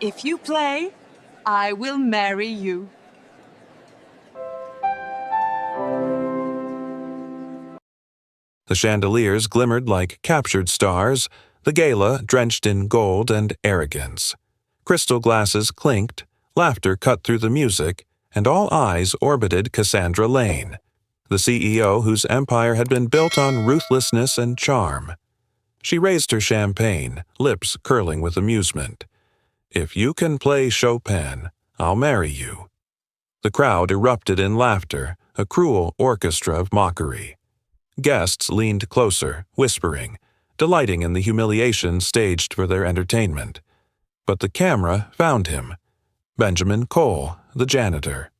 If you play, I will marry you. The chandeliers glimmered like captured stars, the gala drenched in gold and arrogance. Crystal glasses clinked, laughter cut through the music, and all eyes orbited Cassandra Lane, the CEO whose empire had been built on ruthlessness and charm. She raised her champagne, lips curling with amusement. "If you can play Chopin, I'll marry you." The crowd erupted in laughter, a cruel orchestra of mockery. Guests leaned closer, whispering, delighting in the humiliation staged for their entertainment. But the camera found him. Benjamin Cole, the janitor.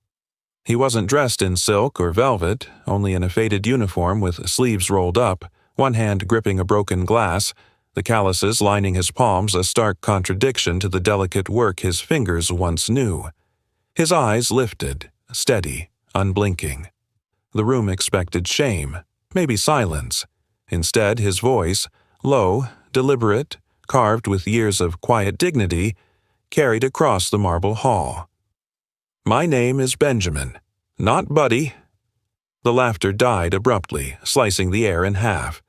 He wasn't dressed in silk or velvet, only in a faded uniform with sleeves rolled up, one hand gripping a broken glass, the calluses lining his palms a stark contradiction to the delicate work his fingers once knew. His eyes lifted, steady, unblinking. The room expected shame, maybe silence. Instead, his voice, low, deliberate, carved with years of quiet dignity, carried across the marble hall. "My name is Benjamin, not Buddy." The laughter died abruptly, slicing the air in half.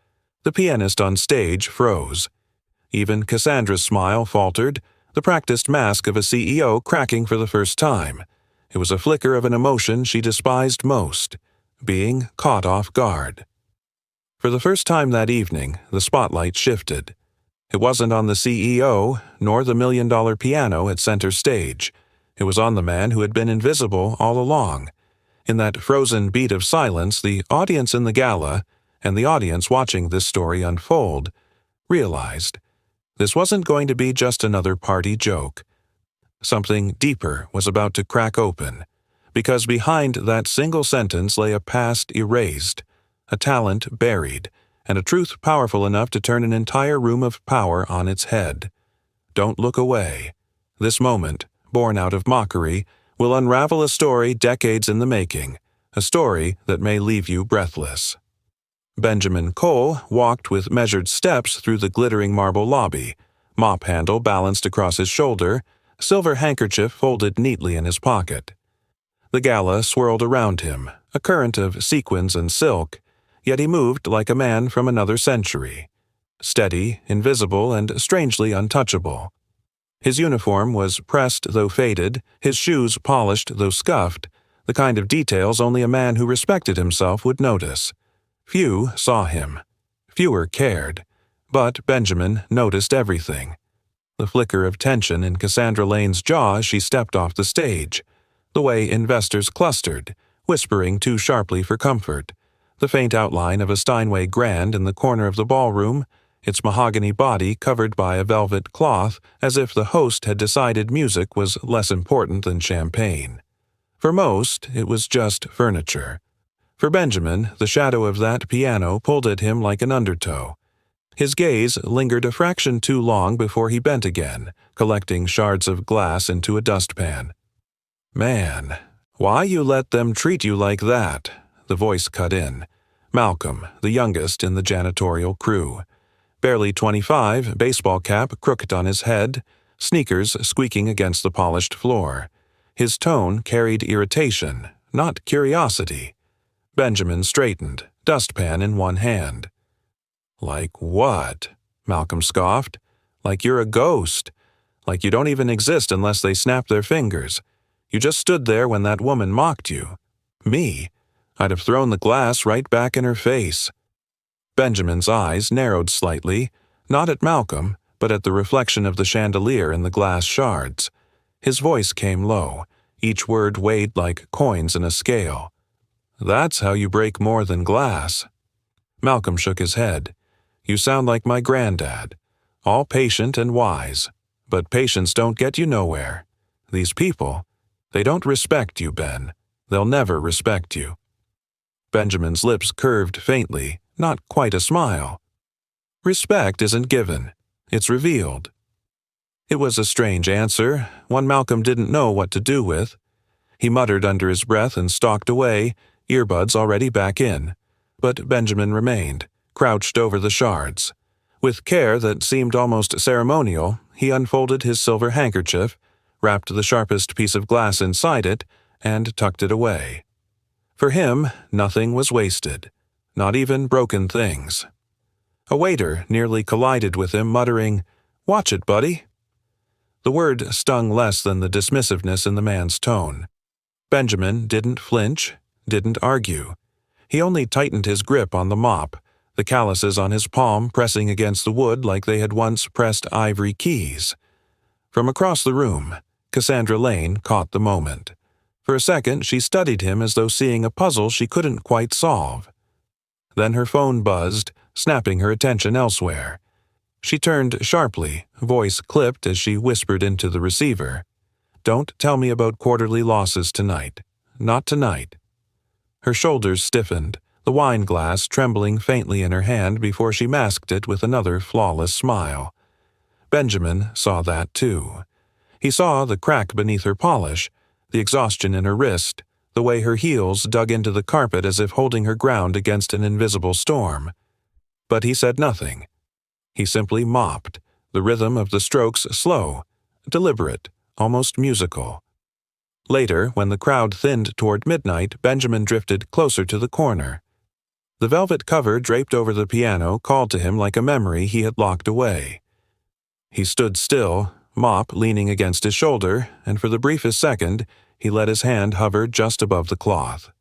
The pianist on stage froze. Even Cassandra's smile faltered, the practiced mask of a CEO cracking for the first time. It was a flicker of an emotion she despised most, being caught off guard. For the first time that evening, the spotlight shifted. It wasn't on the CEO, nor the $1 million piano at center stage. It was on the man who had been invisible all along. In that frozen beat of silence, the audience in the gala, and the audience watching this story unfold, realized this wasn't going to be just another party joke. Something deeper was about to crack open, because behind that single sentence lay a past erased, a talent buried, and a truth powerful enough to turn an entire room of power on its head. Don't look away. This moment, born out of mockery, will unravel a story decades in the making, a story that may leave you breathless. Benjamin Cole walked with measured steps through the glittering marble lobby, mop handle balanced across his shoulder, silver handkerchief folded neatly in his pocket. The gala swirled around him, a current of sequins and silk, yet he moved like a man from another century. Steady, invisible, and strangely untouchable. His uniform was pressed though faded, his shoes polished though scuffed, the kind of details only a man who respected himself would notice. Few saw him. Fewer cared. But Benjamin noticed everything. The flicker of tension in Cassandra Lane's jaw as she stepped off the stage. The way investors clustered, whispering too sharply for comfort. The faint outline of a Steinway grand in the corner of the ballroom, its mahogany body covered by a velvet cloth as if the host had decided music was less important than champagne. For most, it was just furniture. For Benjamin, the shadow of that piano pulled at him like an undertow. His gaze lingered a fraction too long before he bent again, collecting shards of glass into a dustpan. "Man, why you let them treat you like that?" The voice cut in. Malcolm, the youngest in the janitorial crew. Barely 25, baseball cap crooked on his head, sneakers squeaking against the polished floor. His tone carried irritation, not curiosity. Benjamin straightened, dustpan in one hand. "Like what?" Malcolm scoffed. "Like you're a ghost. Like you don't even exist unless they snap their fingers. You just stood there when that woman mocked you. Me? I'd have thrown the glass right back in her face." Benjamin's eyes narrowed slightly, not at Malcolm, but at the reflection of the chandelier in the glass shards. His voice came low, each word weighed like coins in a scale. "That's how you break more than glass." Malcolm shook his head. "You sound like my granddad. All patient and wise. But patience don't get you nowhere. These people, they don't respect you, Ben. They'll never respect you." Benjamin's lips curved faintly, not quite a smile. "Respect isn't given. It's revealed." It was a strange answer, one Malcolm didn't know what to do with. He muttered under his breath and stalked away, earbuds already back in. But Benjamin remained, crouched over the shards. With care that seemed almost ceremonial, he unfolded his silver handkerchief, wrapped the sharpest piece of glass inside it, and tucked it away. For him, nothing was wasted, not even broken things. A waiter nearly collided with him, muttering, "Watch it, buddy." The word stung less than the dismissiveness in the man's tone. Benjamin didn't flinch, didn't argue. He only tightened his grip on the mop, the calluses on his palm pressing against the wood like they had once pressed ivory keys. From across the room, Cassandra Lane caught the moment. For a second, she studied him as though seeing a puzzle she couldn't quite solve. Then her phone buzzed, snapping her attention elsewhere. She turned sharply, voice clipped as she whispered into the receiver, "Don't tell me about quarterly losses tonight. Not tonight." Her shoulders stiffened, the wine glass trembling faintly in her hand before she masked it with another flawless smile. Benjamin saw that too. He saw the crack beneath her polish, the exhaustion in her wrist, the way her heels dug into the carpet as if holding her ground against an invisible storm. But he said nothing. He simply mopped, the rhythm of the strokes slow, deliberate, almost musical. Later, when the crowd thinned toward midnight, Benjamin drifted closer to the corner. The velvet cover draped over the piano called to him like a memory he had locked away. He stood still, mop leaning against his shoulder, and for the briefest second, he let his hand hover just above the cloth.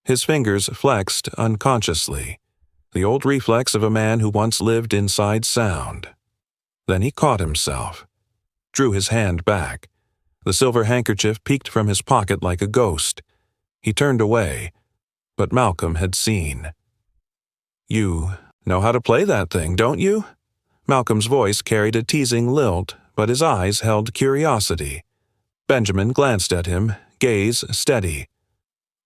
His fingers flexed unconsciously, the old reflex of a man who once lived inside sound. Then he caught himself, drew his hand back. The silver handkerchief peeked from his pocket like a ghost. He turned away, but Malcolm had seen. "You know how to play that thing, don't you?" Malcolm's voice carried a teasing lilt, but his eyes held curiosity. Benjamin glanced at him, gaze steady.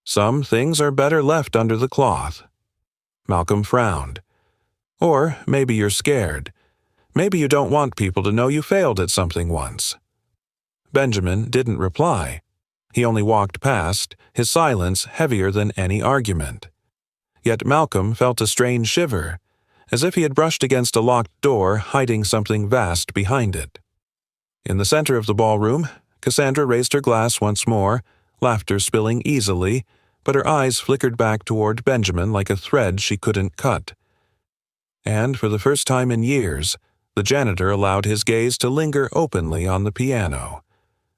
"Some things are better left under the cloth." Malcolm frowned. "Or maybe you're scared. Maybe you don't want people to know you failed at something once." Benjamin didn't reply. He only walked past, his silence heavier than any argument. Yet Malcolm felt a strange shiver, as if he had brushed against a locked door hiding something vast behind it. In the center of the ballroom, Cassandra raised her glass once more, laughter spilling easily, but her eyes flickered back toward Benjamin like a thread she couldn't cut. And for the first time in years, the janitor allowed his gaze to linger openly on the piano,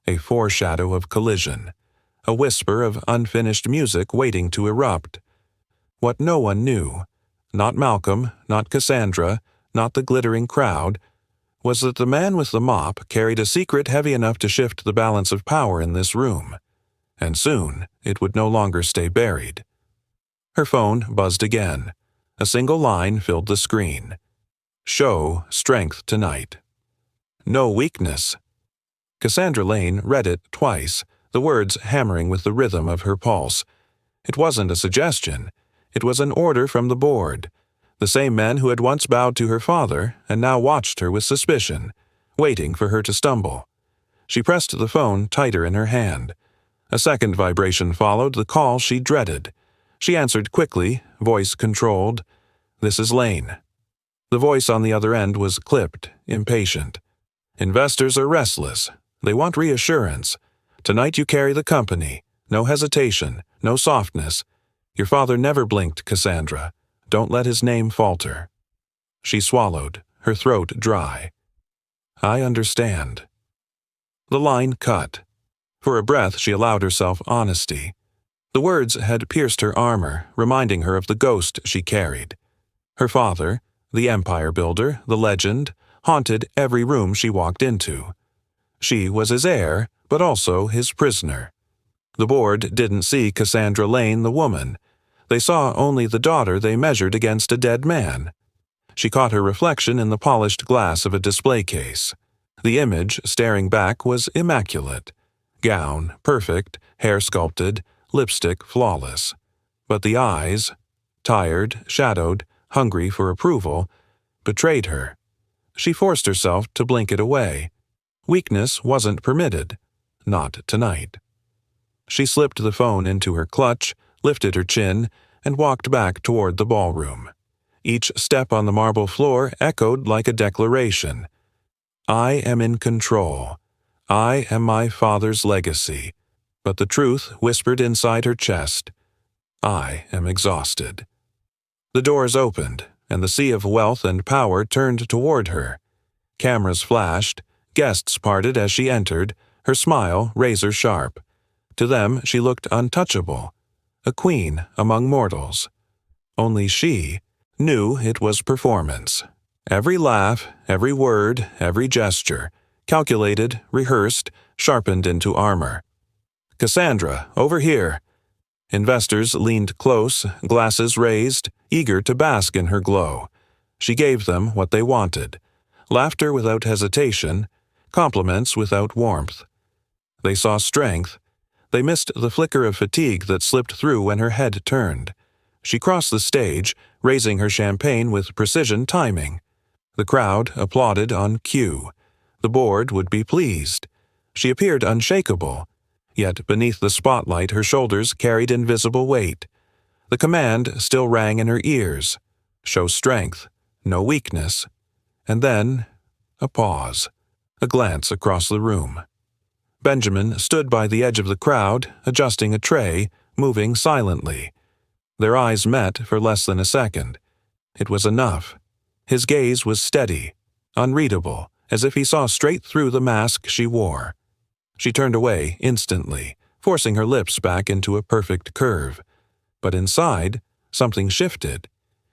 a foreshadow of collision, a whisper of unfinished music waiting to erupt. What no one knew, not Malcolm, not Cassandra, not the glittering crowd, was that the man with the mop carried a secret heavy enough to shift the balance of power in this room, and soon it would no longer stay buried. Her phone buzzed again. A single line filled the screen. "Show strength tonight. No weakness." Cassandra Lane read it twice, the words hammering with the rhythm of her pulse. It wasn't a suggestion. It was an order from the board. The same men who had once bowed to her father and now watched her with suspicion, waiting for her to stumble. She pressed the phone tighter in her hand. A second vibration followed, the call she dreaded. She answered quickly, voice controlled. "This is Lane." The voice on the other end was clipped, impatient. "Investors are restless. They want reassurance. Tonight you carry the company. No hesitation, no softness. Your father never blinked, Cassandra. Don't let his name falter." She swallowed, her throat dry. "I understand." The line cut. For a breath she allowed herself honesty. The words had pierced her armor, reminding her of the ghost she carried. Her father, the empire builder, the legend, haunted every room she walked into. She was his heir, but also his prisoner. The board didn't see Cassandra Lane the woman. They saw only the daughter they measured against a dead man. She caught her reflection in the polished glass of a display case. The image, staring back, was immaculate. Gown, perfect, hair sculpted, lipstick flawless. But the eyes, tired, shadowed, hungry for approval, betrayed her. She forced herself to blink it away. Weakness wasn't permitted. Not tonight. She slipped the phone into her clutch, lifted her chin, and walked back toward the ballroom. Each step on the marble floor echoed like a declaration. I am in control. I am my father's legacy. But the truth whispered inside her chest, I am exhausted. The doors opened, and the sea of wealth and power turned toward her. Cameras flashed, guests parted as she entered, her smile razor sharp. To them she looked untouchable, a queen among mortals. Only she knew it was performance. Every laugh, every word, every gesture, calculated, rehearsed, sharpened into armor. Cassandra, over here. Investors leaned close, glasses raised, eager to bask in her glow. She gave them what they wanted. Laughter without hesitation, compliments without warmth. They saw strength. They missed the flicker of fatigue that slipped through when her head turned. She crossed the stage, raising her champagne with precision timing. The crowd applauded on cue. The board would be pleased. She appeared unshakable. Yet beneath the spotlight her shoulders carried invisible weight. The command still rang in her ears. Show strength, no weakness. And then, a pause, a glance across the room. Benjamin stood by the edge of the crowd, adjusting a tray, moving silently. Their eyes met for less than a second. It was enough. His gaze was steady, unreadable, as if he saw straight through the mask she wore. She turned away instantly, forcing her lips back into a perfect curve. But inside, something shifted.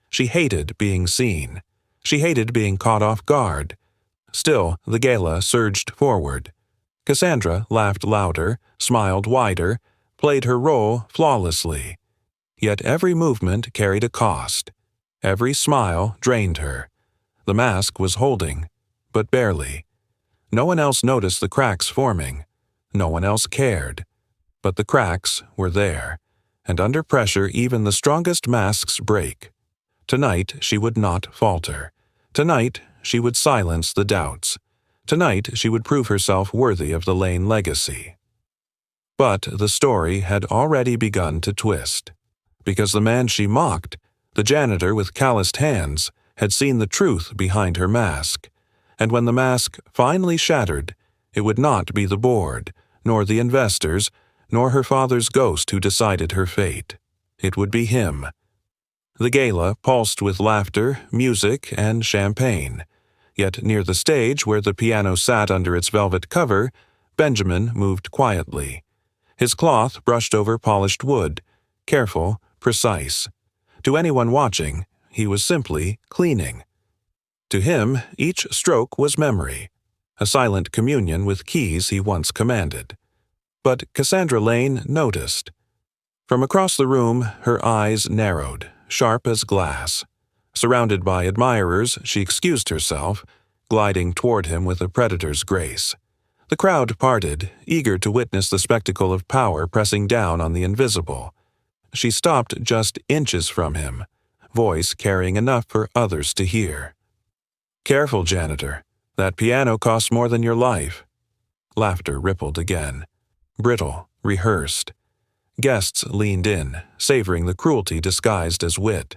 She hated being seen. She hated being caught off guard. Still, the gala surged forward. Cassandra laughed louder, smiled wider, played her role flawlessly. Yet every movement carried a cost. Every smile drained her. The mask was holding, but barely. No one else noticed the cracks forming. No one else cared. But the cracks were there, and under pressure even the strongest masks break. Tonight she would not falter. Tonight she would silence the doubts. Tonight she would prove herself worthy of the Lane legacy. But the story had already begun to twist. Because the man she mocked, the janitor with calloused hands, had seen the truth behind her mask. And when the mask finally shattered, it would not be the board, nor the investors, nor her father's ghost who decided her fate. It would be him. The gala pulsed with laughter, music, and champagne. Yet near the stage where the piano sat under its velvet cover, Benjamin moved quietly. His cloth brushed over polished wood, careful, precise. To anyone watching, he was simply cleaning. To him, each stroke was memory, a silent communion with keys he once commanded. But Cassandra Lane noticed. From across the room, her eyes narrowed, sharp as glass. Surrounded by admirers, she excused herself, gliding toward him with a predator's grace. The crowd parted, eager to witness the spectacle of power pressing down on the invisible. She stopped just inches from him, voice carrying enough for others to hear. "Careful, janitor. That piano costs more than your life." Laughter rippled again. Brittle, rehearsed. Guests leaned in, savoring the cruelty disguised as wit.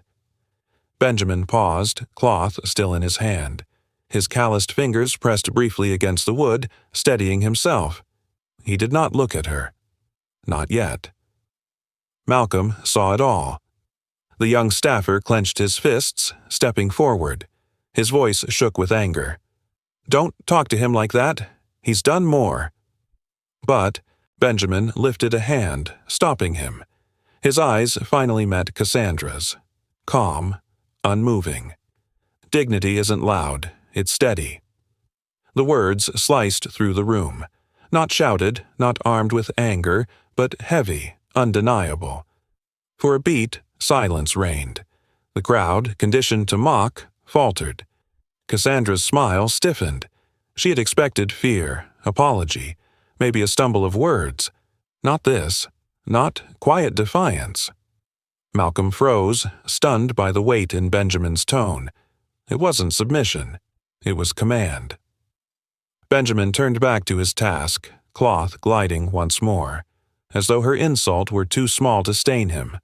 Benjamin paused, cloth still in his hand. His calloused fingers pressed briefly against the wood, steadying himself. He did not look at her. Not yet. Malcolm saw it all. The young staffer clenched his fists, stepping forward. His voice shook with anger. "Don't talk to him like that. He's done more." But Benjamin lifted a hand, stopping him. His eyes finally met Cassandra's. Calm, unmoving. Dignity isn't loud, it's steady. The words sliced through the room. Not shouted, not armed with anger, but heavy, undeniable. For a beat, silence reigned. The crowd, conditioned to mock, faltered. Cassandra's smile stiffened. She had expected fear, apology, maybe a stumble of words. Not this. Not quiet defiance. Malcolm froze, stunned by the weight in Benjamin's tone. It wasn't submission. It was command. Benjamin turned back to his task, cloth gliding once more, as though her insult were too small to stain him,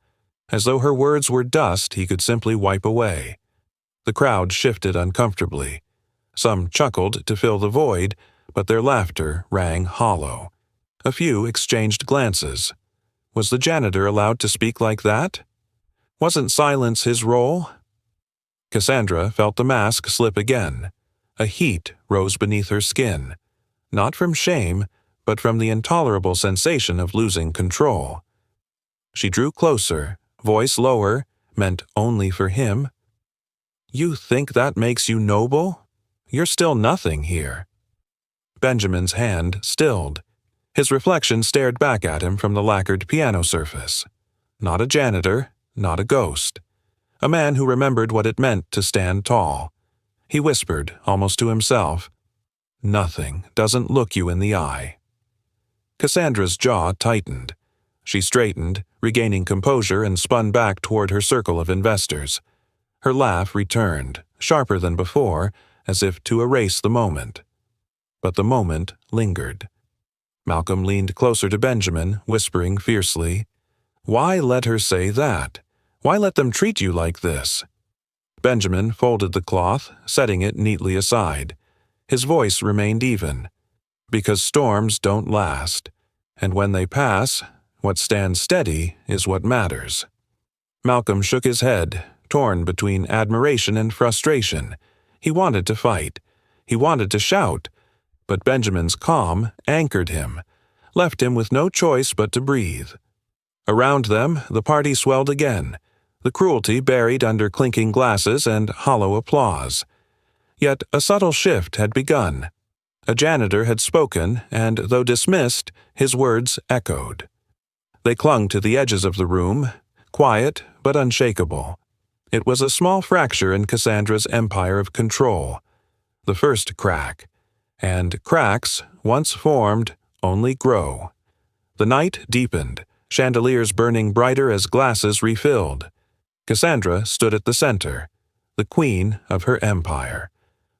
as though her words were dust he could simply wipe away. The crowd shifted uncomfortably. Some chuckled to fill the void, but their laughter rang hollow. A few exchanged glances. Was the janitor allowed to speak like that? Wasn't silence his role? Cassandra felt the mask slip again. A heat rose beneath her skin, not from shame, but from the intolerable sensation of losing control. She drew closer, voice lower, meant only for him. "You think that makes you noble? You're still nothing here." Benjamin's hand stilled. His reflection stared back at him from the lacquered piano surface. Not a janitor, not a ghost. A man who remembered what it meant to stand tall. He whispered, almost to himself, "Nothing doesn't look you in the eye." Cassandra's jaw tightened. She straightened, regaining composure, and spun back toward her circle of investors. Her laugh returned, sharper than before, as if to erase the moment. But the moment lingered. Malcolm leaned closer to Benjamin, whispering fiercely, "Why let her say that? Why let them treat you like this?" Benjamin folded the cloth, setting it neatly aside. His voice remained even. "Because storms don't last, and when they pass, what stands steady is what matters." Malcolm shook his head, torn between admiration and frustration. He wanted to fight. He wanted to shout. But Benjamin's calm anchored him, left him with no choice but to breathe. Around them, the party swelled again, the cruelty buried under clinking glasses and hollow applause. Yet a subtle shift had begun. A janitor had spoken, and though dismissed, his words echoed. They clung to the edges of the room, quiet but unshakable. It was a small fracture in Cassandra's empire of control. The first crack. And cracks, once formed, only grow. The night deepened, chandeliers burning brighter as glasses refilled. Cassandra stood at the center, the queen of her empire.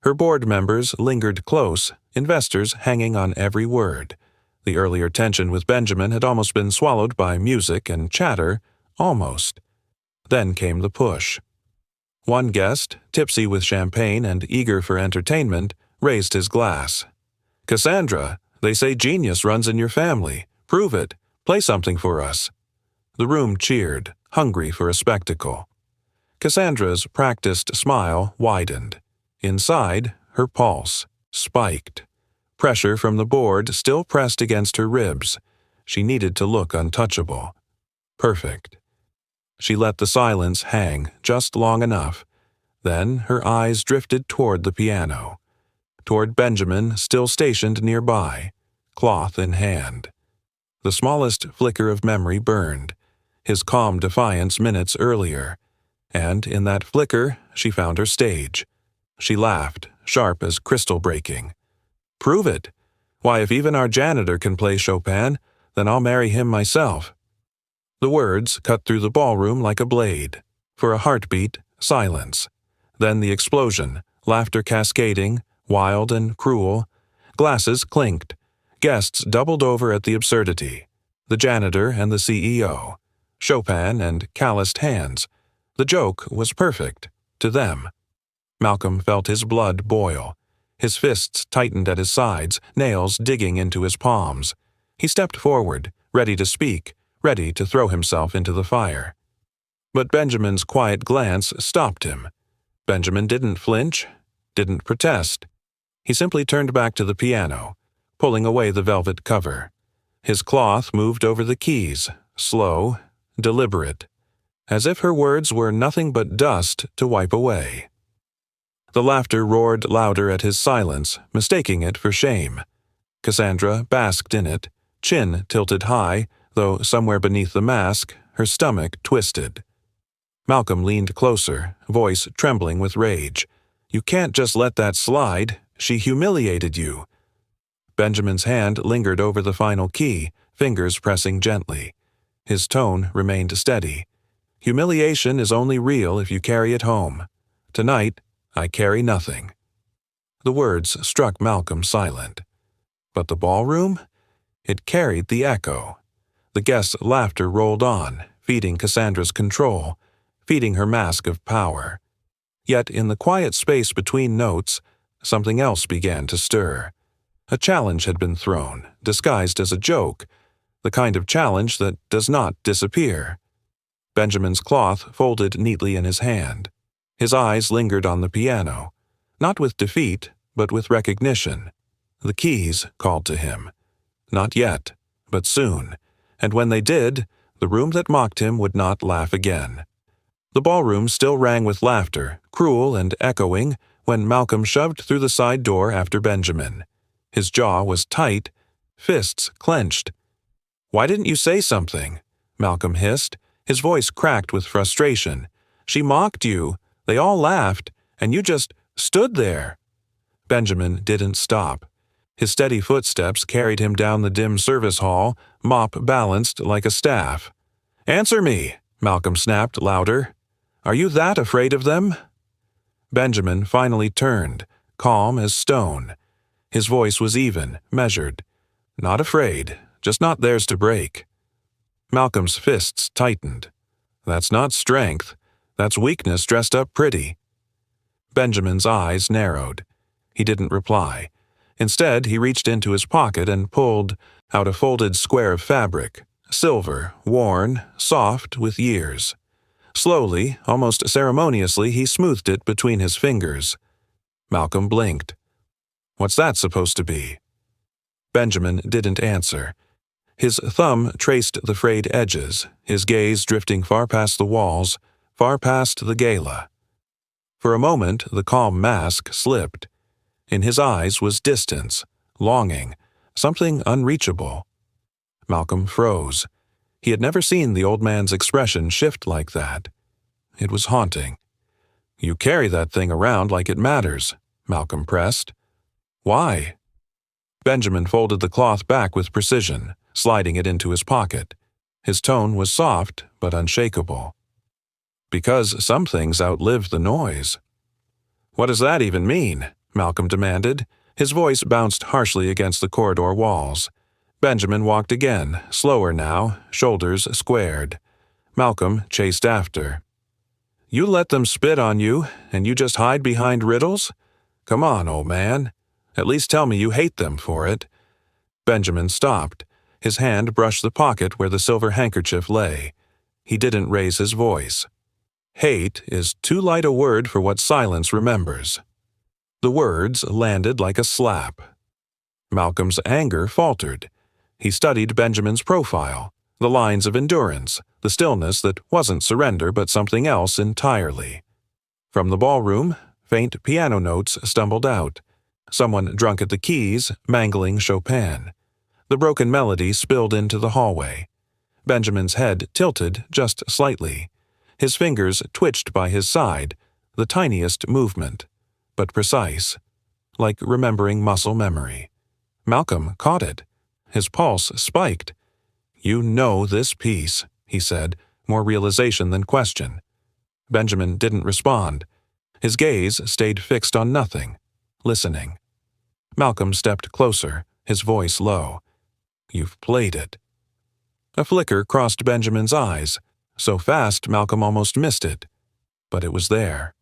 Her board members lingered close, investors hanging on every word. The earlier tension with Benjamin had almost been swallowed by music and chatter, almost. Then came the push. One guest, tipsy with champagne and eager for entertainment, raised his glass. "Cassandra, they say genius runs in your family. Prove it. Play something for us." The room cheered, hungry for a spectacle. Cassandra's practiced smile widened. Inside, her pulse spiked. Pressure from the board still pressed against her ribs. She needed to look untouchable. Perfect. She let the silence hang just long enough. Then her eyes drifted toward the piano. Toward Benjamin, still stationed nearby, cloth in hand. The smallest flicker of memory burned, his calm defiance minutes earlier, and in that flicker she found her stage. She laughed, sharp as crystal breaking. "Prove it. Why, if even our janitor can play Chopin, then I'll marry him myself." The words cut through the ballroom like a blade. For a heartbeat, silence. Then the explosion, laughter cascading, wild and cruel. Glasses clinked. Guests doubled over at the absurdity. The janitor and the CEO. Chopin and calloused hands. The joke was perfect, to them. Malcolm felt his blood boil. His fists tightened at his sides, nails digging into his palms. He stepped forward, ready to speak, ready to throw himself into the fire. But Benjamin's quiet glance stopped him. Benjamin didn't flinch, didn't protest. He simply turned back to the piano, pulling away the velvet cover. His cloth moved over the keys, slow, deliberate, as if her words were nothing but dust to wipe away. The laughter roared louder at his silence, mistaking it for shame. Cassandra basked in it, chin tilted high, though somewhere beneath the mask, her stomach twisted. Malcolm leaned closer, voice trembling with rage. "You can't just let that slide. She humiliated you." Benjamin's hand lingered over the final key, fingers pressing gently. His tone remained steady. "Humiliation is only real if you carry it home. Tonight, I carry nothing." The words struck Malcolm silent. But the ballroom? It carried the echo. The guests' laughter rolled on, feeding Cassandra's control, feeding her mask of power. Yet in the quiet space between notes, something else began to stir. A challenge had been thrown, disguised as a joke, the kind of challenge that does not disappear. Benjamin's cloth folded neatly in his hand. His eyes lingered on the piano, not with defeat, but with recognition. The keys called to him. Not yet, but soon, and when they did, the room that mocked him would not laugh again. The ballroom still rang with laughter, cruel and echoing, when Malcolm shoved through the side door after Benjamin. His jaw was tight, fists clenched. "Why didn't you say something?" Malcolm hissed, his voice cracked with frustration. "She mocked you, they all laughed, and you just stood there." Benjamin didn't stop. His steady footsteps carried him down the dim service hall, mop balanced like a staff. "Answer me," Malcolm snapped louder. "Are you that afraid of them?" Benjamin finally turned, calm as stone. His voice was even, measured. "Not afraid, just not theirs to break." Malcolm's fists tightened. "That's not strength. That's weakness dressed up pretty." Benjamin's eyes narrowed. He didn't reply. Instead, he reached into his pocket and pulled out a folded square of fabric, silver, worn, soft with years. Slowly, almost ceremoniously, he smoothed it between his fingers. Malcolm blinked. "What's that supposed to be?" Benjamin didn't answer. His thumb traced the frayed edges, his gaze drifting far past the walls, far past the gala. For a moment, the calm mask slipped. In his eyes was distance, longing, something unreachable. Malcolm froze. He had never seen the old man's expression shift like that. It was haunting. "You carry that thing around like it matters," Malcolm pressed. "Why?" Benjamin folded the cloth back with precision, sliding it into his pocket. His tone was soft but unshakable. "Because some things outlive the noise." "What does that even mean?" Malcolm demanded. His voice bounced harshly against the corridor walls. Benjamin walked again, slower now, shoulders squared. Malcolm chased after. "You let them spit on you, and you just hide behind riddles? Come on, old man. At least tell me you hate them for it." Benjamin stopped. His hand brushed the pocket where the silver handkerchief lay. He didn't raise his voice. "Hate is too light a word for what silence remembers." The words landed like a slap. Malcolm's anger faltered. He studied Benjamin's profile, the lines of endurance, the stillness that wasn't surrender but something else entirely. From the ballroom, faint piano notes stumbled out. Someone drunk at the keys, mangling Chopin. The broken melody spilled into the hallway. Benjamin's head tilted just slightly. His fingers twitched by his side, the tiniest movement, but precise, like remembering muscle memory. Malcolm caught it. His pulse spiked. "You know this piece," he said, more realization than question. Benjamin didn't respond. His gaze stayed fixed on nothing, listening. Malcolm stepped closer, his voice low. "You've played it." A flicker crossed Benjamin's eyes, so fast Malcolm almost missed it. But it was there.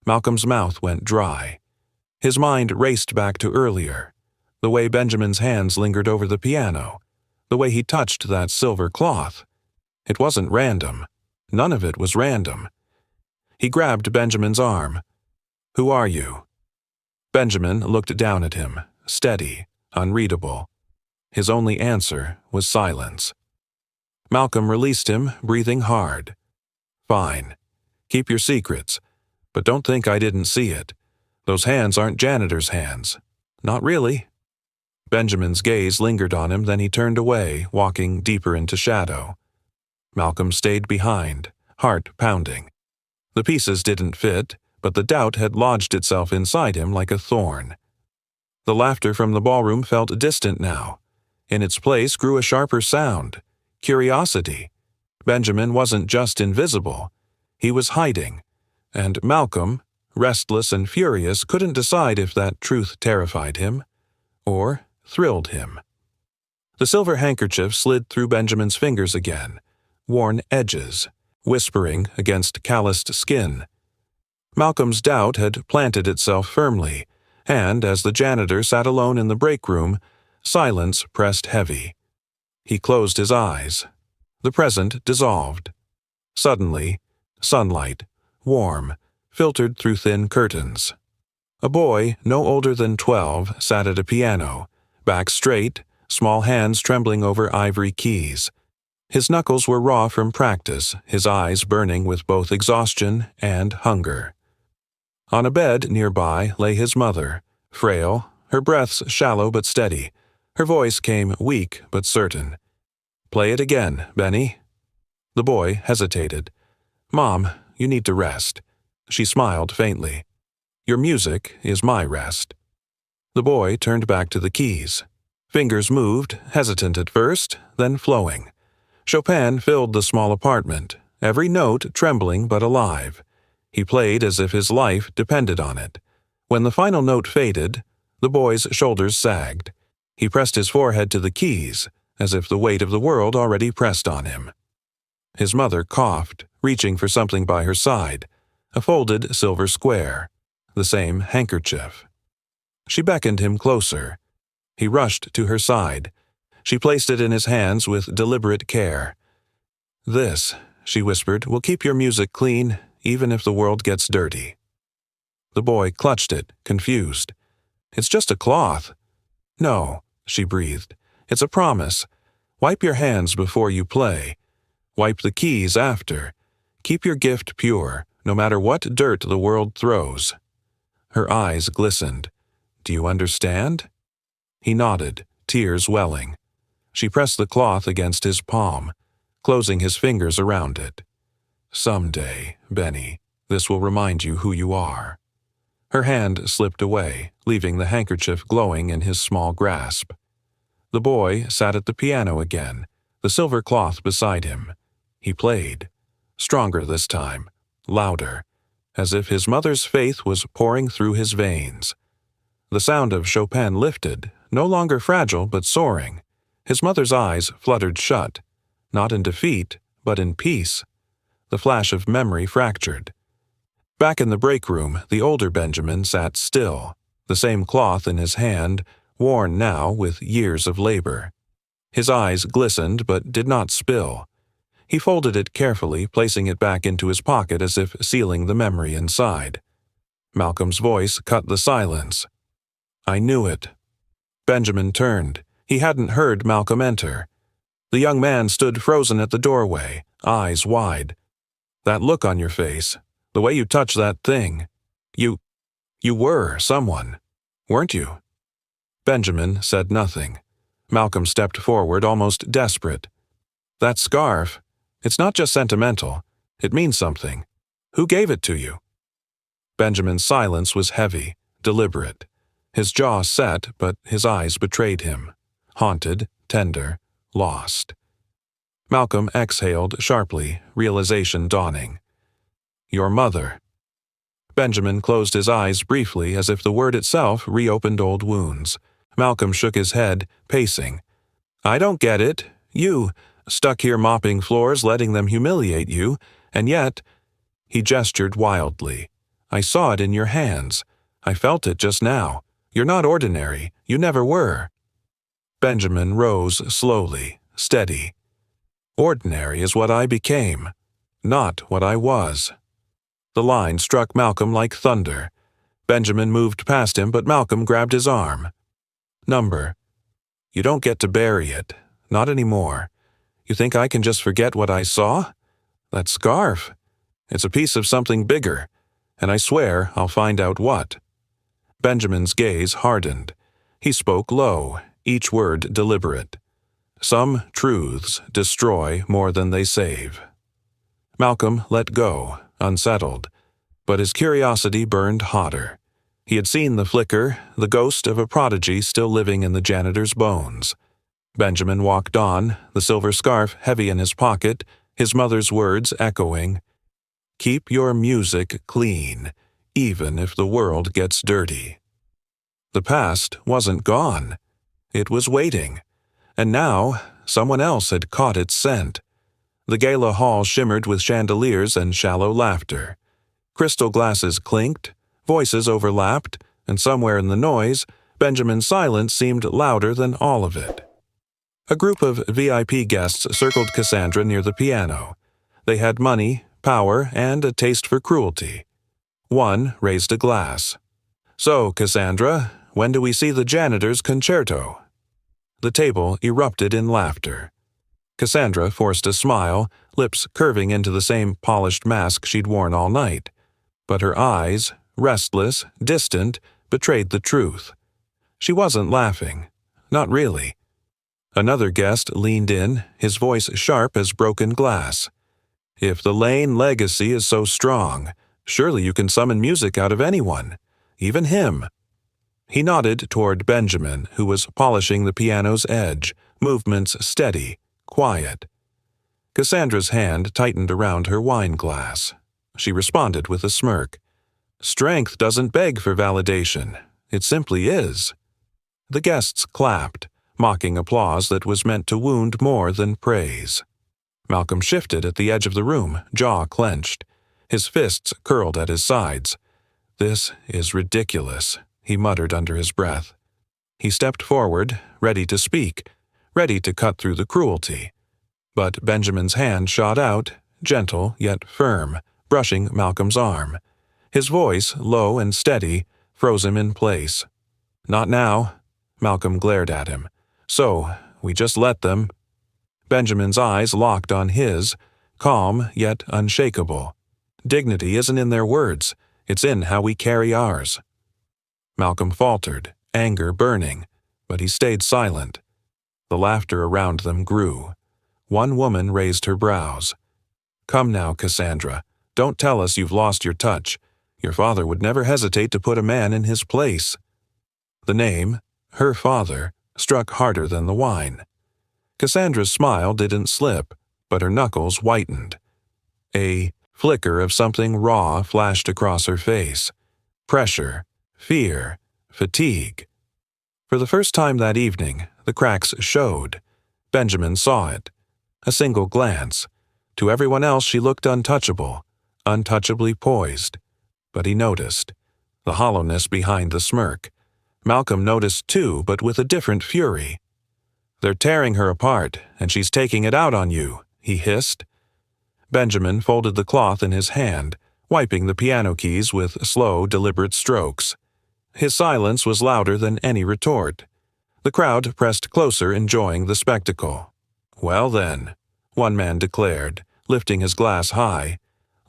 Malcolm's mouth went dry. His mind raced back to earlier, the way Benjamin's hands lingered over the piano, the way he touched that silver cloth. It wasn't random. None of it was random. He grabbed Benjamin's arm. "Who are you?" Benjamin looked down at him, steady, unreadable. His only answer was silence. Malcolm released him, breathing hard. "Fine. Keep your secrets. But don't think I didn't see it. Those hands aren't Janitor's hands. Not really." Benjamin's gaze lingered on him, then he turned away, walking deeper into shadow. Malcolm stayed behind, heart pounding. The pieces didn't fit, but the doubt had lodged itself inside him like a thorn. The laughter from the ballroom felt distant now. In its place grew a sharper sound. Curiosity. Benjamin wasn't just invisible. He was hiding. And Malcolm, restless and furious, couldn't decide if that truth terrified him or thrilled him. The silver handkerchief slid through Benjamin's fingers again, worn edges, whispering against calloused skin. Malcolm's doubt had planted itself firmly, and as the janitor sat alone in the break room, silence pressed heavy. He closed his eyes. The present dissolved. Suddenly, sunlight, warm, filtered through thin curtains. A boy, no older than 12, sat at a piano, back straight, small hands trembling over ivory keys. His knuckles were raw from practice, his eyes burning with both exhaustion and hunger. On a bed nearby lay his mother, frail, her breaths shallow but steady. Her voice came weak but certain. "Play it again, Benny." The boy hesitated. "Mom, you need to rest." She smiled faintly. "Your music is my rest." The boy turned back to the keys. Fingers moved, hesitant at first, then flowing. Chopin filled the small apartment, every note trembling but alive. He played as if his life depended on it. When the final note faded, the boy's shoulders sagged. He pressed his forehead to the keys, as if the weight of the world already pressed on him. His mother coughed, reaching for something by her side, a folded silver square, the same handkerchief. She beckoned him closer. He rushed to her side. She placed it in his hands with deliberate care. "This," she whispered, "will keep your music clean, even if the world gets dirty." The boy clutched it, confused. "It's just a cloth." "No," she breathed. "It's a promise. Wipe your hands before you play. Wipe the keys after. Keep your gift pure, no matter what dirt the world throws." Her eyes glistened. "Do you understand?" He nodded, tears welling. She pressed the cloth against his palm, closing his fingers around it. "Someday, Benny, this will remind you who you are." Her hand slipped away, leaving the handkerchief glowing in his small grasp. The boy sat at the piano again, the silver cloth beside him. He played, stronger this time, louder, as if his mother's faith was pouring through his veins. The sound of Chopin lifted, no longer fragile but soaring. His mother's eyes fluttered shut, not in defeat, but in peace. The flash of memory fractured. Back in the break room, the older Benjamin sat still, the same cloth in his hand, worn now with years of labor. His eyes glistened but did not spill. He folded it carefully, placing it back into his pocket as if sealing the memory inside. Malcolm's voice cut the silence. "I knew it." Benjamin turned. He hadn't heard Malcolm enter. The young man stood frozen at the doorway, eyes wide. "That look on your face, the way you touched that thing. You were someone, weren't you?" Benjamin said nothing. Malcolm stepped forward, almost desperate. "That scarf, it's not just sentimental. It means something. Who gave it to you?" Benjamin's silence was heavy, deliberate. His jaw set, but his eyes betrayed him. Haunted, tender, lost. Malcolm exhaled sharply, realization dawning. "Your mother." Benjamin closed his eyes briefly as if the word itself reopened old wounds. Malcolm shook his head, pacing. "I don't get it. You, stuck here mopping floors, letting them humiliate you, and yet—" He gestured wildly. "I saw it in your hands. I felt it just now. You're not ordinary. You never were." Benjamin rose slowly, steady. "Ordinary is what I became, not what I was." The line struck Malcolm like thunder. Benjamin moved past him, but Malcolm grabbed his arm. "Number. You don't get to bury it. Not anymore. You think I can just forget what I saw? That scarf. It's a piece of something bigger, and I swear I'll find out what." Benjamin's gaze hardened. He spoke low, each word deliberate. "Some truths destroy more than they save." Malcolm let go, unsettled, but his curiosity burned hotter. He had seen the flicker, the ghost of a prodigy still living in the janitor's bones. Benjamin walked on, the silver scarf heavy in his pocket, his mother's words echoing, "Keep your music clean, even if the world gets dirty." The past wasn't gone. It was waiting. And now, someone else had caught its scent. The gala hall shimmered with chandeliers and shallow laughter. Crystal glasses clinked, voices overlapped, and somewhere in the noise, Benjamin's silence seemed louder than all of it. A group of VIP guests circled Cassandra near the piano. They had money, power, and a taste for cruelty. One raised a glass. "So, Cassandra, when do we see the janitor's concerto?" The table erupted in laughter. Cassandra forced a smile, lips curving into the same polished mask she'd worn all night. But her eyes, restless, distant, betrayed the truth. She wasn't laughing. Not really. Another guest leaned in, his voice sharp as broken glass. "If the Lane legacy is so strong, surely you can summon music out of anyone, even him." He nodded toward Benjamin, who was polishing the piano's edge, movements steady, quiet. Cassandra's hand tightened around her wine glass. She responded with a smirk. "Strength doesn't beg for validation. It simply is." The guests clapped, mocking applause that was meant to wound more than praise. Malcolm shifted at the edge of the room, jaw clenched. His fists curled at his sides. "This is ridiculous," he muttered under his breath. He stepped forward, ready to speak, ready to cut through the cruelty. But Benjamin's hand shot out, gentle yet firm, brushing Malcolm's arm. His voice, low and steady, froze him in place. "Not now." Malcolm glared at him. "So, we just let them." Benjamin's eyes locked on his, calm yet unshakable. "Dignity isn't in their words, it's in how we carry ours." Malcolm faltered, anger burning, but he stayed silent. The laughter around them grew. One woman raised her brows. "Come now, Cassandra, don't tell us you've lost your touch. Your father would never hesitate to put a man in his place." The name, her father, struck harder than the wine. Cassandra's smile didn't slip, but her knuckles whitened. A flicker of something raw flashed across her face. Pressure, fear, fatigue. For the first time that evening, the cracks showed. Benjamin saw it. A single glance. To everyone else she looked untouchable, untouchably poised. But he noticed. The hollowness behind the smirk. Malcolm noticed too, but with a different fury. "They're tearing her apart, and she's taking it out on you," he hissed. Benjamin folded the cloth in his hand, wiping the piano keys with slow, deliberate strokes. His silence was louder than any retort. The crowd pressed closer, enjoying the spectacle. "Well then," one man declared, lifting his glass high,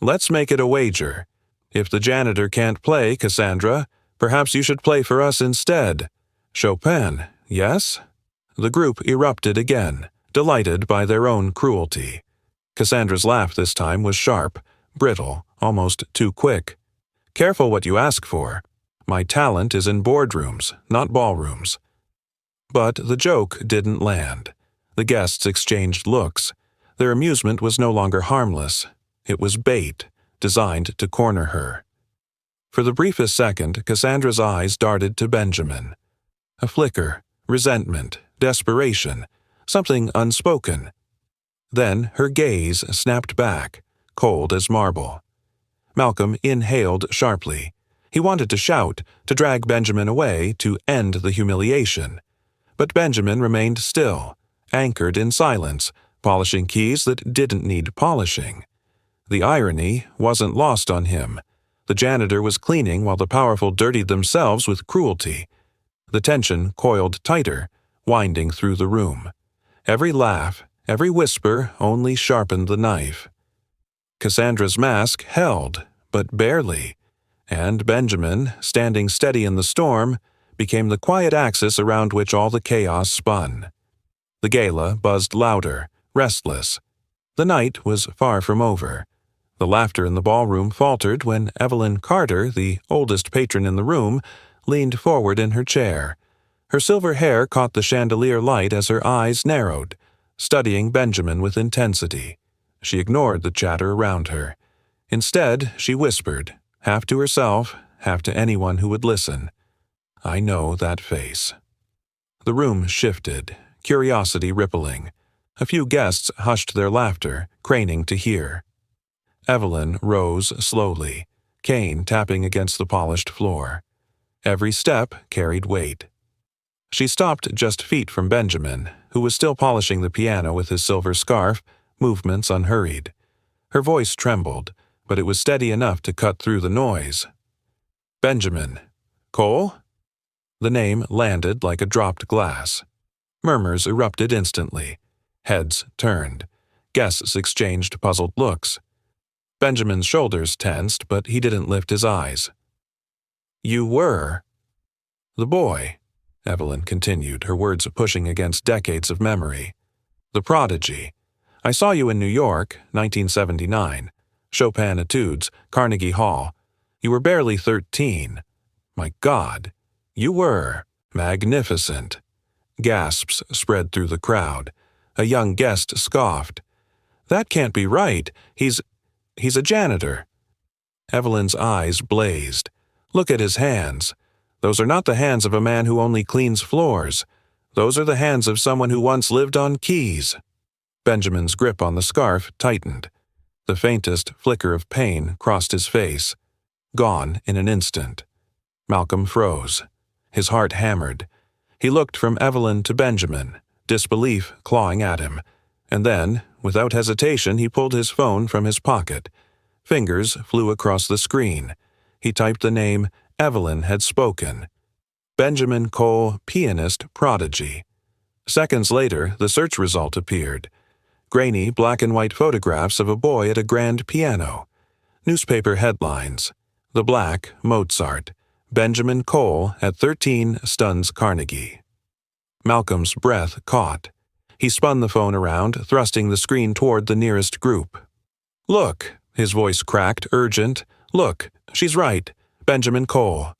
"let's make it a wager. If the janitor can't play, Cassandra, perhaps you should play for us instead. Chopin, yes?" The group erupted again, delighted by their own cruelty. Cassandra's laugh this time was sharp, brittle, almost too quick. "Careful what you ask for. My talent is in boardrooms, not ballrooms." But the joke didn't land. The guests exchanged looks. Their amusement was no longer harmless. It was bait, designed to corner her. For the briefest second, Cassandra's eyes darted to Benjamin. A flicker, resentment, desperation, something unspoken. Then her gaze snapped back, cold as marble. Malcolm inhaled sharply. He wanted to shout, to drag Benjamin away, to end the humiliation. But Benjamin remained still, anchored in silence, polishing keys that didn't need polishing. The irony wasn't lost on him. The janitor was cleaning while the powerful dirtied themselves with cruelty. The tension coiled tighter, winding through the room. Every laugh, every whisper only sharpened the knife. Cassandra's mask held, but barely, and Benjamin, standing steady in the storm, became the quiet axis around which all the chaos spun. The gala buzzed louder, restless. The night was far from over. The laughter in the ballroom faltered when Evelyn Carter, the oldest patron in the room, leaned forward in her chair. Her silver hair caught the chandelier light as her eyes narrowed, studying Benjamin with intensity. She ignored the chatter around her. Instead, she whispered, half to herself, half to anyone who would listen, "I know that face." The room shifted, curiosity rippling. A few guests hushed their laughter, craning to hear. Evelyn rose slowly, cane tapping against the polished floor. Every step carried weight. She stopped just feet from Benjamin, who was still polishing the piano with his silver scarf, movements unhurried. Her voice trembled, but it was steady enough to cut through the noise. "Benjamin. Cole?" The name landed like a dropped glass. Murmurs erupted instantly. Heads turned. Guests exchanged puzzled looks. Benjamin's shoulders tensed, but he didn't lift his eyes. "You were?" "The boy," Evelyn continued, her words pushing against decades of memory. "The prodigy. I saw you in New York, 1979. Chopin Etudes, Carnegie Hall. You were barely 13. My God, you were magnificent." Gasps spread through the crowd. A young guest scoffed. "That can't be right. He's a janitor." Evelyn's eyes blazed. "Look at his hands. Those are not the hands of a man who only cleans floors. Those are the hands of someone who once lived on keys." Benjamin's grip on the scarf tightened. The faintest flicker of pain crossed his face. Gone in an instant. Malcolm froze. His heart hammered. He looked from Evelyn to Benjamin, disbelief clawing at him, and then, without hesitation, he pulled his phone from his pocket. Fingers flew across the screen. He typed the name Evelyn had spoken. Benjamin Cole, pianist prodigy. Seconds later, the search result appeared. Grainy black-and-white photographs of a boy at a grand piano. Newspaper headlines. The Black Mozart. Benjamin Cole at 13 stuns Carnegie. Malcolm's breath caught. He spun the phone around, thrusting the screen toward the nearest group. "Look," his voice cracked, urgent. "Look, she's right. Benjamin Cole."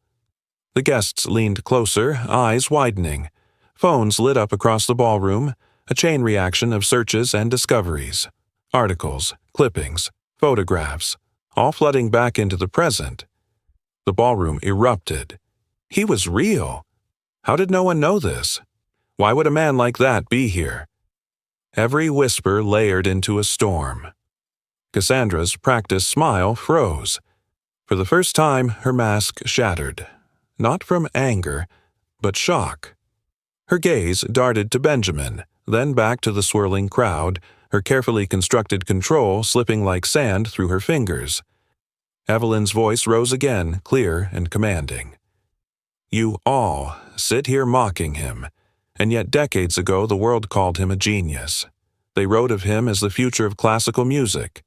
The guests leaned closer, eyes widening. Phones lit up across the ballroom, a chain reaction of searches and discoveries. Articles, clippings, photographs, all flooding back into the present. The ballroom erupted. He was real. How did no one know this? Why would a man like that be here? Every whisper layered into a storm. Cassandra's practiced smile froze. For the first time, her mask shattered. Not from anger, but shock. Her gaze darted to Benjamin, then back to the swirling crowd, her carefully constructed control slipping like sand through her fingers. Evelyn's voice rose again, clear and commanding. "You all sit here mocking him, and yet decades ago the world called him a genius. They wrote of him as the future of classical music."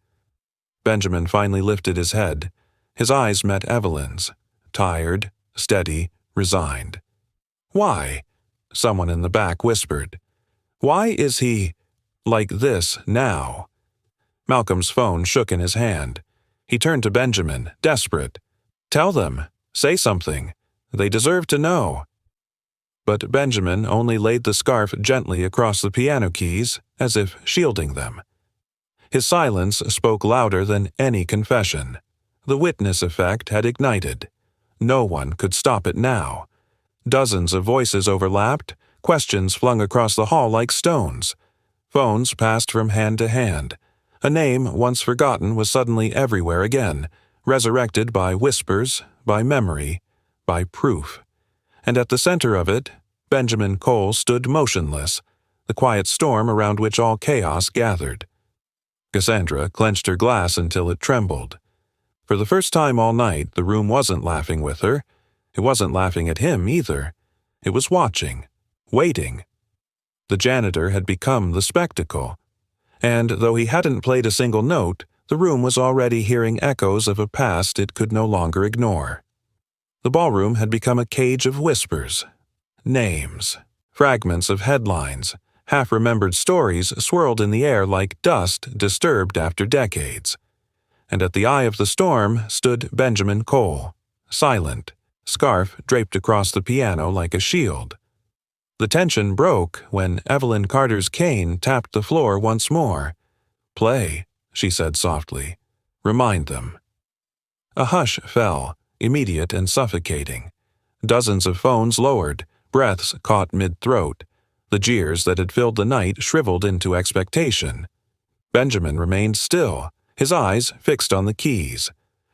Benjamin finally lifted his head. His eyes met Evelyn's, tired, steady, resigned. "Why?" someone in the back whispered. "Why is he like this now?" Malcolm's phone shook in his hand. He turned to Benjamin, desperate. "Tell them. Say something. They deserve to know." But Benjamin only laid the scarf gently across the piano keys, as if shielding them. His silence spoke louder than any confession. The witness effect had ignited. No one could stop it now. Dozens of voices overlapped, questions flung across the hall like stones. Phones passed from hand to hand. A name once forgotten was suddenly everywhere again, resurrected by whispers, by memory, by proof. And at the center of it, Benjamin Cole stood motionless, the quiet storm around which all chaos gathered. Cassandra clenched her glass until it trembled. For the first time all night, the room wasn't laughing with her. It wasn't laughing at him either. It was watching, waiting. The janitor had become the spectacle. And though he hadn't played a single note, the room was already hearing echoes of a past it could no longer ignore. The ballroom had become a cage of whispers. Names, fragments of headlines, half-remembered stories swirled in the air like dust disturbed after decades. And at the eye of the storm stood Benjamin Cole, silent, scarf draped across the piano like a shield. The tension broke when Evelyn Carter's cane tapped the floor once more. "Play," she said softly. "Remind them." A hush fell, immediate and suffocating. Dozens of phones lowered, breaths caught mid-throat. The jeers that had filled the night shriveled into expectation. Benjamin remained still, his eyes fixed on the keys.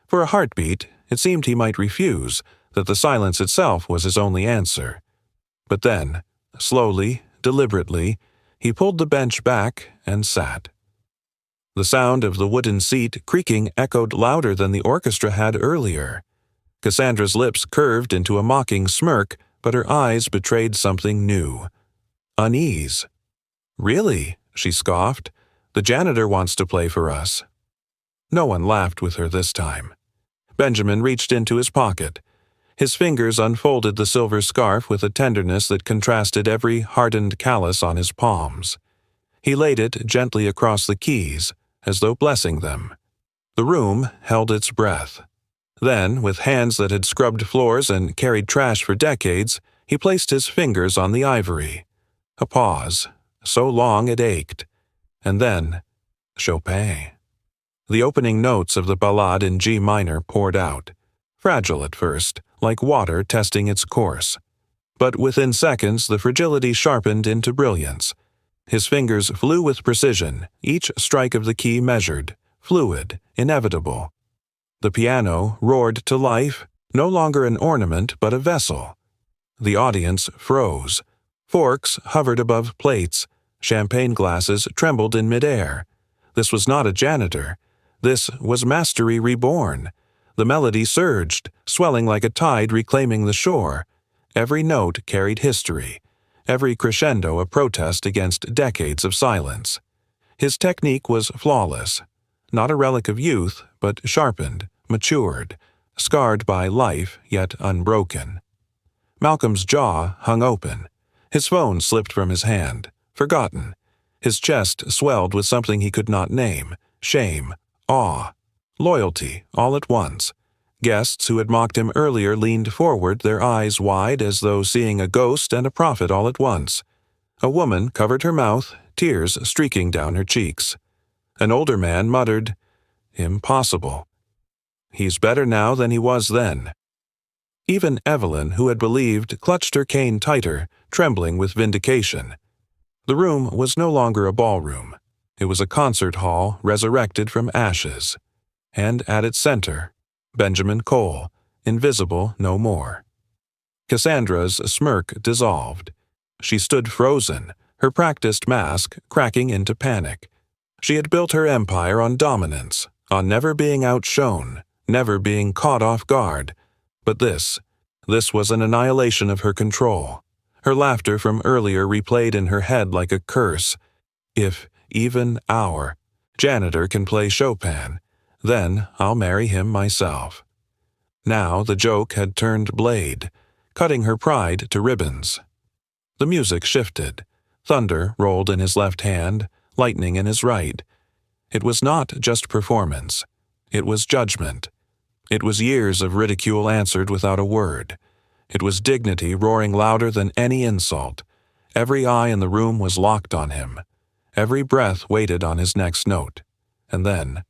For a heartbeat, it seemed he might refuse, that the silence itself was his only answer. But then, slowly, deliberately, he pulled the bench back and sat. The sound of the wooden seat creaking echoed louder than the orchestra had earlier. Cassandra's lips curved into a mocking smirk, but her eyes betrayed something new. Unease. "Really?" she scoffed. "The janitor wants to play for us." No one laughed with her this time. Benjamin reached into his pocket. His fingers unfolded the silver scarf with a tenderness that contrasted every hardened callus on his palms. He laid it gently across the keys, as though blessing them. The room held its breath. Then, with hands that had scrubbed floors and carried trash for decades, he placed his fingers on the ivory. A pause, so long it ached. And then, Chopin. The opening notes of the ballade in G minor poured out, fragile at first, like water testing its course. But within seconds the fragility sharpened into brilliance. His fingers flew with precision, each strike of the key measured, fluid, inevitable. The piano roared to life, no longer an ornament but a vessel. The audience froze. Forks hovered above plates. Champagne glasses trembled in midair. This was not a janitor. This was mastery reborn. The melody surged, swelling like a tide reclaiming the shore. Every note carried history. Every crescendo a protest against decades of silence. His technique was flawless. Not a relic of youth, but sharpened, matured, scarred by life, yet unbroken. Malcolm's jaw hung open. His phone slipped from his hand, forgotten. His chest swelled with something he could not name, shame, awe, loyalty, all at once. Guests who had mocked him earlier leaned forward, their eyes wide as though seeing a ghost and a prophet all at once. A woman covered her mouth, tears streaking down her cheeks. An older man muttered, "Impossible." "He's better now than he was then." Even Evelyn, who had believed, clutched her cane tighter, trembling with vindication. The room was no longer a ballroom. It was a concert hall resurrected from ashes. And at its center, Benjamin Cole, invisible no more. Cassandra's smirk dissolved. She stood frozen, her practiced mask cracking into panic. She had built her empire on dominance, on never being outshone, never being caught off guard. But this was an annihilation of her control. Her laughter from earlier replayed in her head like a curse. If even our janitor can play Chopin, then I'll marry him myself. Now the joke had turned blade, cutting her pride to ribbons. The music shifted. Thunder rolled in his left hand, lightning in his right. It was not just performance. It was judgment. It was years of ridicule answered without a word. It was dignity roaring louder than any insult. Every eye in the room was locked on him. Every breath waited on his next note. And then,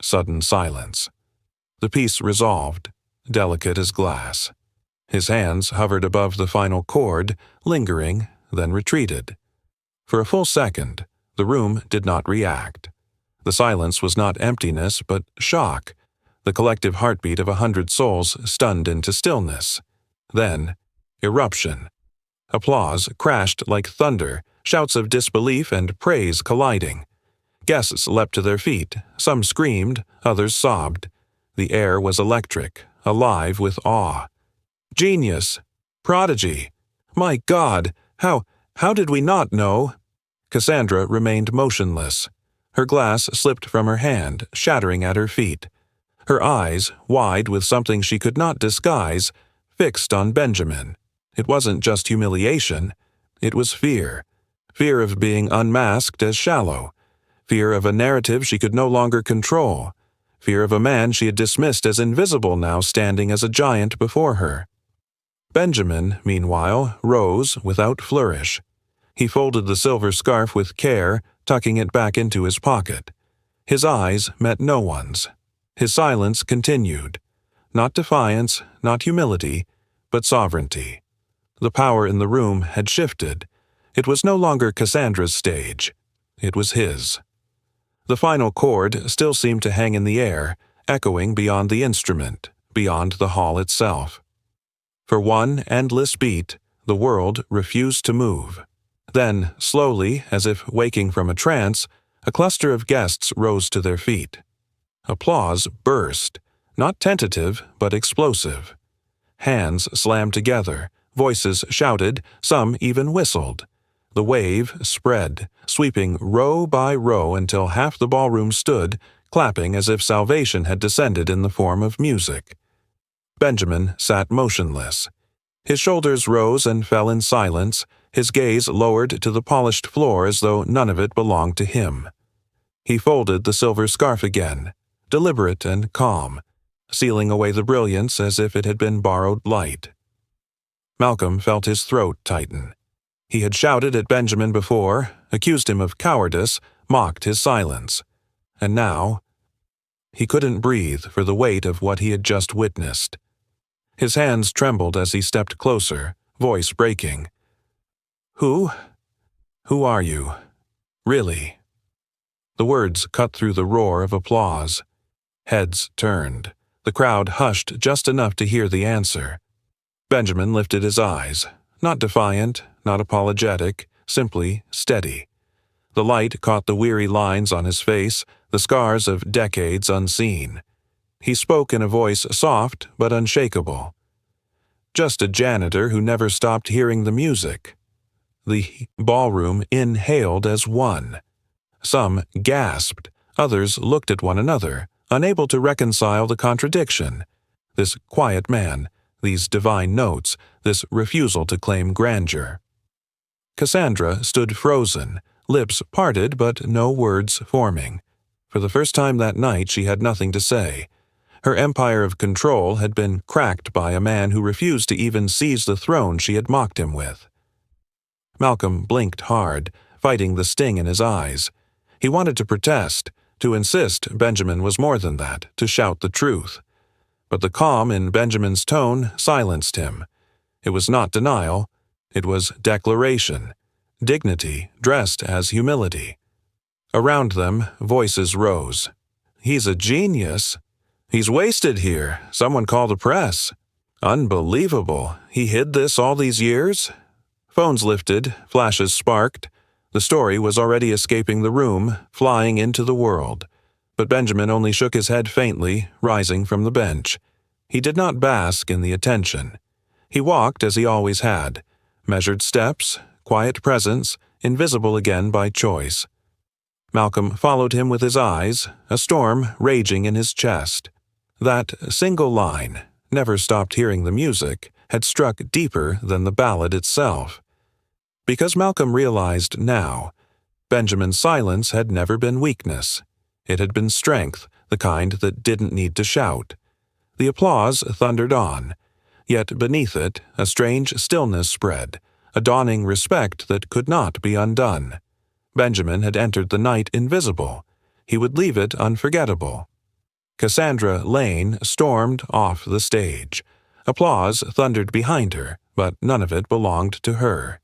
sudden silence. The piece resolved, delicate as glass. His hands hovered above the final chord, lingering, then retreated. For a full second, the room did not react. The silence was not emptiness, but shock, the collective heartbeat of 100 souls stunned into stillness. Then, eruption. Applause crashed like thunder, shouts of disbelief and praise colliding. Guests leapt to their feet, some screamed, others sobbed. The air was electric, alive with awe. Genius! Prodigy! My God! How did we not know? Cassandra remained motionless. Her glass slipped from her hand, shattering at her feet. Her eyes, wide with something she could not disguise, fixed on Benjamin. It wasn't just humiliation. It was fear. Fear of being unmasked as shallow. Fear of a narrative she could no longer control. Fear of a man she had dismissed as invisible now standing as a giant before her. Benjamin, meanwhile, rose without flourish. He folded the silver scarf with care, tucking it back into his pocket. His eyes met no one's. His silence continued. Not defiance, not humility, but sovereignty. The power in the room had shifted. It was no longer Cassandra's stage. It was his. The final chord still seemed to hang in the air, echoing beyond the instrument, beyond the hall itself. For one endless beat, the world refused to move. Then, slowly, as if waking from a trance, a cluster of guests rose to their feet. Applause burst, not tentative, but explosive. Hands slammed together, voices shouted, some even whistled. The wave spread, sweeping row by row until half the ballroom stood, clapping as if salvation had descended in the form of music. Benjamin sat motionless. His shoulders rose and fell in silence, his gaze lowered to the polished floor as though none of it belonged to him. He folded the silver scarf again, deliberate and calm, sealing away the brilliance as if it had been borrowed light. Malcolm felt his throat tighten. He had shouted at Benjamin before, accused him of cowardice, mocked his silence. And now, he couldn't breathe for the weight of what he had just witnessed. His hands trembled as he stepped closer, voice breaking. Who are you? Really? The words cut through the roar of applause. Heads turned. The crowd hushed just enough to hear the answer. Benjamin lifted his eyes, not defiant, not apologetic, simply steady. The light caught the weary lines on his face, the scars of decades unseen. He spoke in a voice soft but unshakable. Just a janitor who never stopped hearing the music. The ballroom inhaled as one. Some gasped, others looked at one another, unable to reconcile the contradiction. This quiet man, these divine notes, this refusal to claim grandeur. Cassandra stood frozen, lips parted but no words forming. For the first time that night she had nothing to say. Her empire of control had been cracked by a man who refused to even seize the throne she had mocked him with. Malcolm blinked hard, fighting the sting in his eyes. He wanted to protest, to insist Benjamin was more than that, to shout the truth. But the calm in Benjamin's tone silenced him. It was not denial, it was declaration, dignity dressed as humility. Around them, voices rose. He's a genius. He's wasted here. Someone call the press. Unbelievable. He hid this all these years? Phones lifted, flashes sparked. The story was already escaping the room, flying into the world. But Benjamin only shook his head faintly, rising from the bench. He did not bask in the attention. He walked as he always had, measured steps, quiet presence, invisible again by choice. Malcolm followed him with his eyes, a storm raging in his chest. That single line, never stopped hearing the music, had struck deeper than the ballad itself. Because Malcolm realized now, Benjamin's silence had never been weakness. It had been strength, the kind that didn't need to shout. The applause thundered on, yet beneath it a strange stillness spread, a dawning respect that could not be undone. Benjamin had entered the night invisible. He would leave it unforgettable. Cassandra Lane stormed off the stage. Applause thundered behind her, but none of it belonged to her.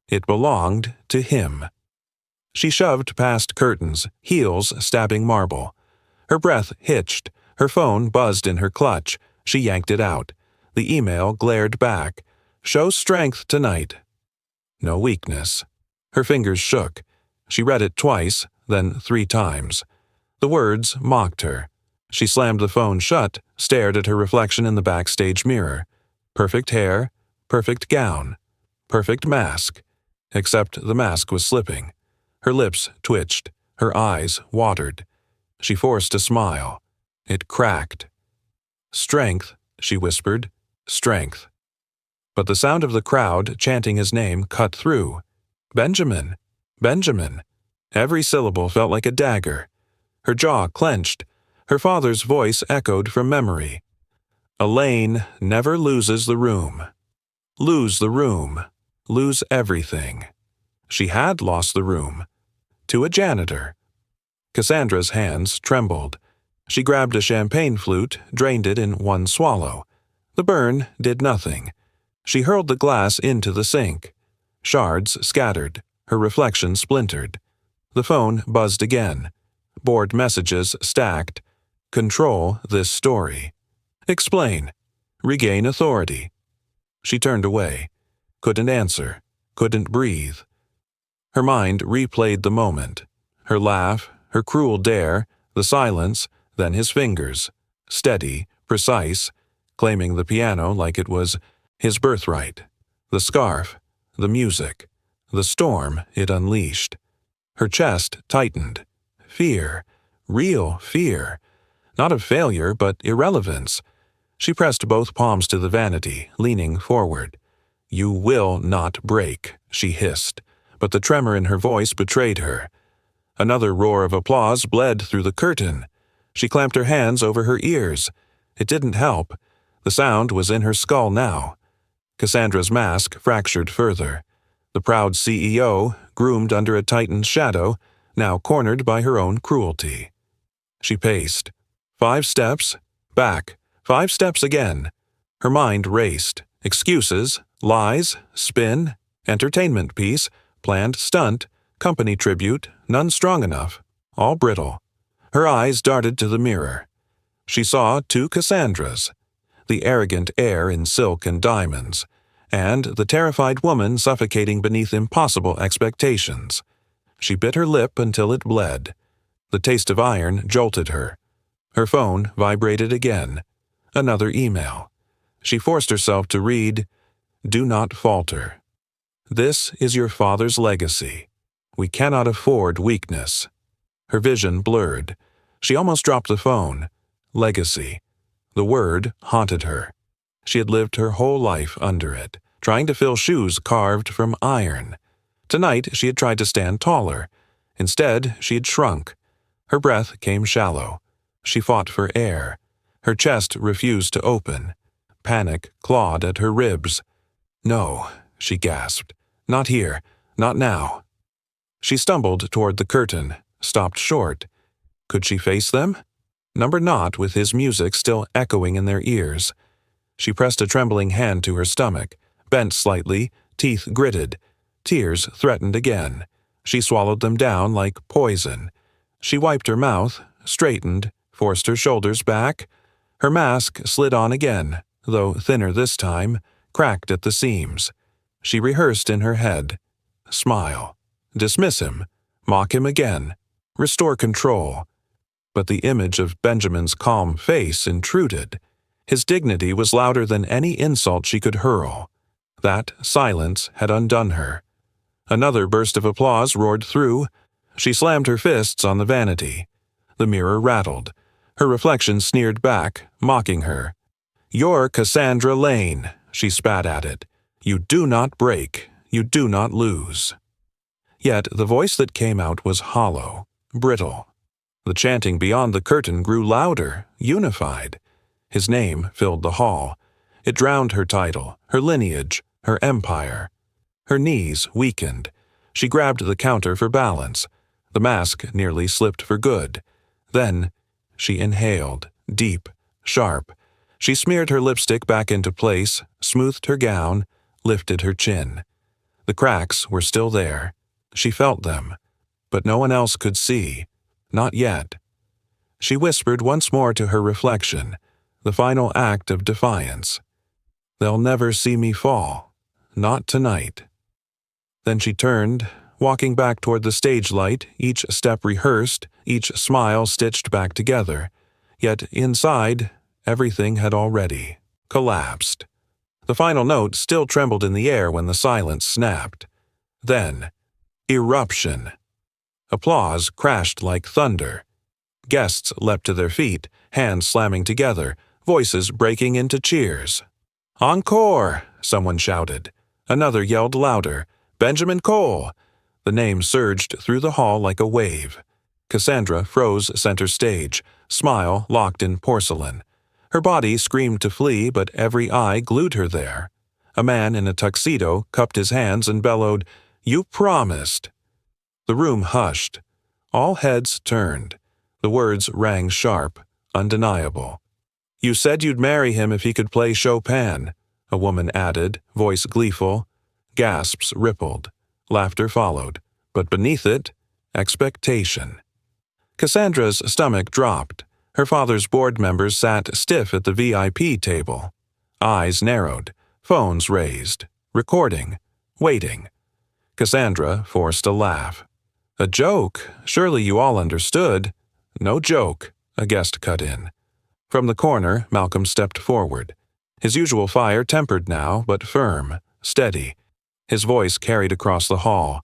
It belonged to him. She shoved past curtains, heels stabbing marble. Her breath hitched. Her phone buzzed in her clutch. She yanked it out. The email glared back. Show strength tonight. No weakness. Her fingers shook. She read it twice, then 3 times. The words mocked her. She slammed the phone shut, stared at her reflection in the backstage mirror. Perfect hair, perfect gown, perfect mask. Except the mask was slipping. Her lips twitched. Her eyes watered. She forced a smile. It cracked. Strength, she whispered. Strength. But the sound of the crowd chanting his name cut through. Benjamin. Benjamin. Every syllable felt like a dagger. Her jaw clenched. Her father's voice echoed from memory. Elaine never loses the room. Lose the room. Lose everything. She had lost the room. To a janitor. Cassandra's hands trembled. She grabbed a champagne flute, drained it in one swallow. The burn did nothing. She hurled the glass into the sink. Shards scattered. Her reflection splintered. The phone buzzed again. Board messages stacked. Control this story. Explain. Regain authority. She turned away. Couldn't answer. Couldn't breathe. Her mind replayed the moment. Her laugh, her cruel dare, the silence, then his fingers. Steady, precise, claiming the piano like it was his birthright. The scarf, the music, the storm it unleashed. Her chest tightened. Fear. Real fear. Not of failure, but irrelevance. She pressed both palms to the vanity, leaning forward. "You will not break," she hissed, but the tremor in her voice betrayed her. Another roar of applause bled through the curtain. She clamped her hands over her ears. It didn't help. The sound was in her skull now. Cassandra's mask fractured further. The proud CEO, groomed under a titan's shadow, now cornered by her own cruelty. She paced. 5 steps, back, 5 steps again. Her mind raced. Excuses, lies, spin, entertainment piece, planned stunt, company tribute, none strong enough, all brittle. Her eyes darted to the mirror. She saw 2 Cassandras, the arrogant heir in silk and diamonds, and the terrified woman suffocating beneath impossible expectations. She bit her lip until it bled. The taste of iron jolted her. Her phone vibrated again. Another email. She forced herself to read, "Do not falter. This is your father's legacy. We cannot afford weakness." Her vision blurred. She almost dropped the phone. Legacy. The word haunted her. She had lived her whole life under it, trying to fill shoes carved from iron. Tonight she had tried to stand taller. Instead, she had shrunk. Her breath came shallow. She fought for air. Her chest refused to open. Panic clawed at her ribs. "No," she gasped. "Not here. Not now." She stumbled toward the curtain, stopped short. Could she face them? Number Knot with his music still echoing in their ears. She pressed a trembling hand to her stomach, bent slightly, teeth gritted. Tears threatened again. She swallowed them down like poison. She wiped her mouth, straightened, forced her shoulders back. Her mask slid on again, though thinner this time, cracked at the seams. She rehearsed in her head. Smile. Dismiss him. Mock him again. Restore control. But the image of Benjamin's calm face intruded. His dignity was louder than any insult she could hurl. That silence had undone her. Another burst of applause roared through. She slammed her fists on the vanity. The mirror rattled. Her reflection sneered back, mocking her. "You're Cassandra Lane," she spat at it. "You do not break. You do not lose." Yet the voice that came out was hollow, brittle. The chanting beyond the curtain grew louder, unified. His name filled the hall. It drowned her title, her lineage, her empire. Her knees weakened. She grabbed the counter for balance. The mask nearly slipped for good. Then she inhaled, deep, sharp. She smeared her lipstick back into place, smoothed her gown, lifted her chin. The cracks were still there. She felt them. But no one else could see. Not yet. She whispered once more to her reflection, the final act of defiance. "They'll never see me fall. Not tonight." Then she turned, walking back toward the stage light, each step rehearsed, each smile stitched back together. Yet inside, everything had already collapsed. The final note still trembled in the air when the silence snapped. Then, eruption. Applause crashed like thunder. Guests leapt to their feet, hands slamming together, voices breaking into cheers. "Encore!" someone shouted. Another yelled louder, "Benjamin Cole!" The name surged through the hall like a wave. Cassandra froze center stage, smile locked in porcelain. Her body screamed to flee, but every eye glued her there. A man in a tuxedo cupped his hands and bellowed, "You promised!" The room hushed. All heads turned. The words rang sharp, undeniable. "You said you'd marry him if he could play Chopin," a woman added, voice gleeful. Gasps rippled. Laughter followed. But beneath it, expectation. Cassandra's stomach dropped. Her father's board members sat stiff at the VIP table. Eyes narrowed. Phones raised. Recording. Waiting. Cassandra forced a laugh. A joke? Surely you all understood. No joke, a guest cut in. From the corner, Malcolm stepped forward. His usual fire tempered now, but firm, steady. His voice carried across the hall.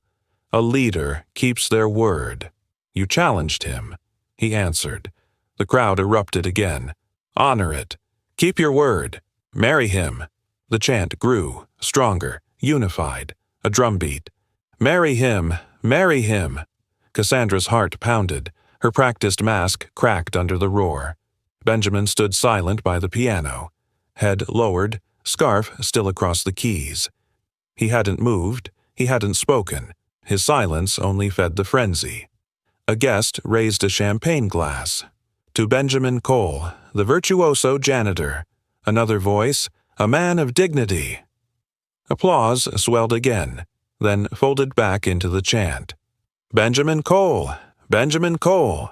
A leader keeps their word. You challenged him. He answered. The crowd erupted again. Honor it. Keep your word. Marry him. The chant grew, stronger, unified. A drumbeat. Marry him. Marry him. Cassandra's heart pounded. Her practiced mask cracked under the roar. Benjamin stood silent by the piano. Head lowered, scarf still across the keys. He hadn't moved. He hadn't spoken. His silence only fed the frenzy. A guest raised a champagne glass. To Benjamin Cole, the virtuoso janitor. Another voice, a man of dignity. Applause swelled again, then folded back into the chant. Benjamin Cole! Benjamin Cole!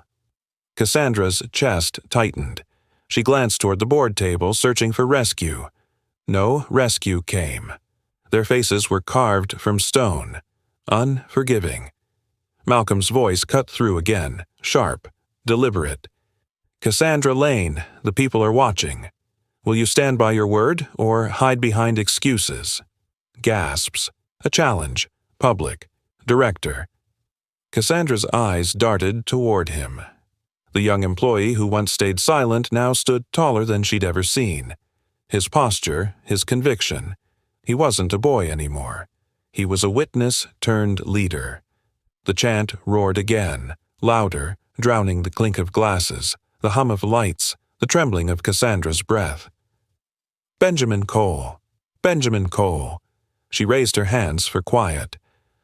Cassandra's chest tightened. She glanced toward the board table, searching for rescue. No rescue came. Their faces were carved from stone, unforgiving. Malcolm's voice cut through again, sharp, deliberate. Cassandra Lane, the people are watching. Will you stand by your word or hide behind excuses? Gasps. A challenge. Public. Director. Cassandra's eyes darted toward him. The young employee who once stayed silent now stood taller than she'd ever seen. His posture, his conviction. He wasn't a boy anymore. He was a witness turned leader. The chant roared again, louder, drowning the clink of glasses, the hum of lights, the trembling of Cassandra's breath. Benjamin Cole. Benjamin Cole. She raised her hands for quiet.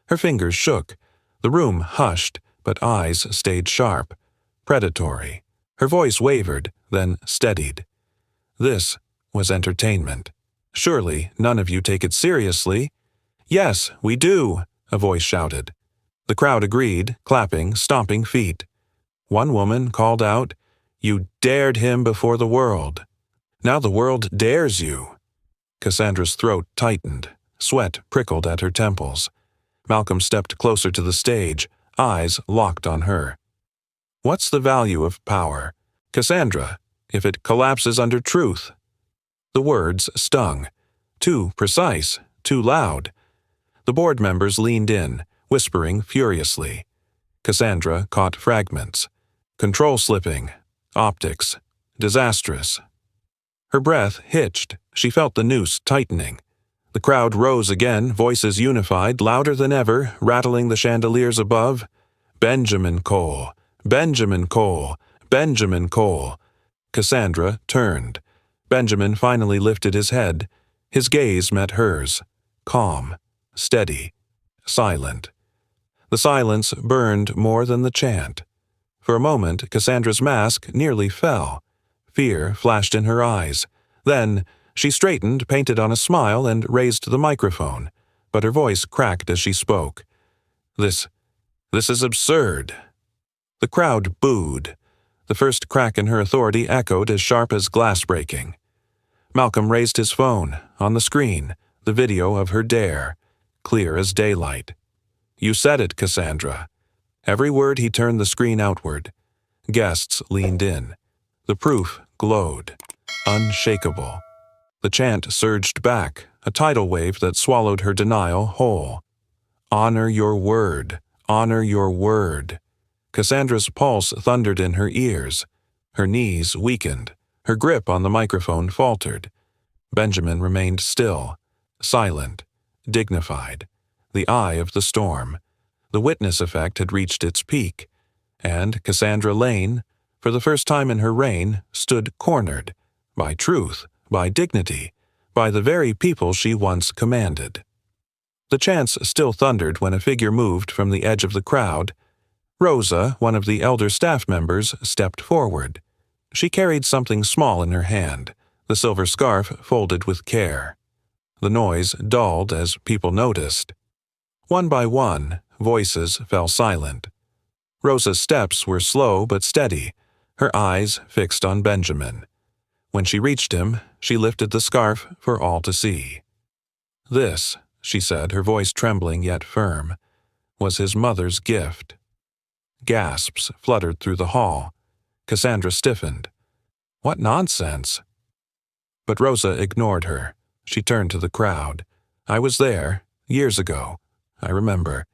Her fingers shook. The room hushed, but eyes stayed sharp, predatory. Her voice wavered, then steadied. This was entertainment. Surely none of you take it seriously. Yes, we do, a voice shouted. The crowd agreed, clapping, stomping feet. One woman called out, You dared him before the world. Now the world dares you. Cassandra's throat tightened. Sweat prickled at her temples. Malcolm stepped closer to the stage, eyes locked on her. What's the value of power, Cassandra, if it collapses under truth? The words stung. Too precise, too loud. The board members leaned in, whispering furiously. Cassandra caught fragments. Control slipping. Optics. Disastrous. Her breath hitched. She felt the noose tightening. The crowd rose again, voices unified, louder than ever, rattling the chandeliers above. Benjamin Cole. Benjamin Cole. Benjamin Cole. Cassandra turned. Benjamin finally lifted his head. His gaze met hers. Calm. Steady. Silent. The silence burned more than the chant. For a moment, Cassandra's mask nearly fell. Fear flashed in her eyes. Then, she straightened, painted on a smile, and raised the microphone, but her voice cracked as she spoke. This is absurd. The crowd booed. The first crack in her authority echoed as sharp as glass breaking. Malcolm raised his phone. On the screen, the video of her dare, clear as daylight. You said it, Cassandra. Every word he turned the screen outward. Guests leaned in. The proof glowed. Unshakable. The chant surged back, a tidal wave that swallowed her denial whole. Honor your word. Honor your word. Cassandra's pulse thundered in her ears. Her knees weakened. Her grip on the microphone faltered. Benjamin remained still, silent, dignified, the eye of the storm. The witness effect had reached its peak, and Cassandra Lane, for the first time in her reign, stood cornered, by truth, by dignity, by the very people she once commanded. The chants still thundered when a figure moved from the edge of the crowd. Rosa, one of the elder staff members, stepped forward. She carried something small in her hand, the silver scarf folded with care. The noise dulled as people noticed. One by one, voices fell silent. Rosa's steps were slow but steady, her eyes fixed on Benjamin. When she reached him, she lifted the scarf for all to see. This, she said, her voice trembling yet firm, was his mother's gift. Gasps fluttered through the hall. Cassandra stiffened. What nonsense! But Rosa ignored her. She turned to the crowd. I was there, years ago. I remember.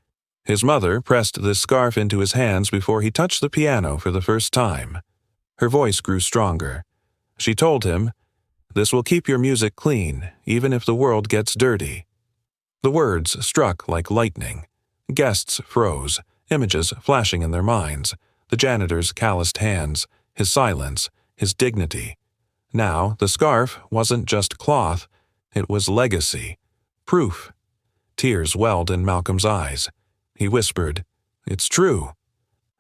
His mother pressed this scarf into his hands before he touched the piano for the first time. Her voice grew stronger. She told him, "This will keep your music clean, even if the world gets dirty." The words struck like lightning. Guests froze, images flashing in their minds, the janitor's calloused hands, his silence, his dignity. Now, the scarf wasn't just cloth, it was legacy, proof. Tears welled in Malcolm's eyes. He whispered, "It's true."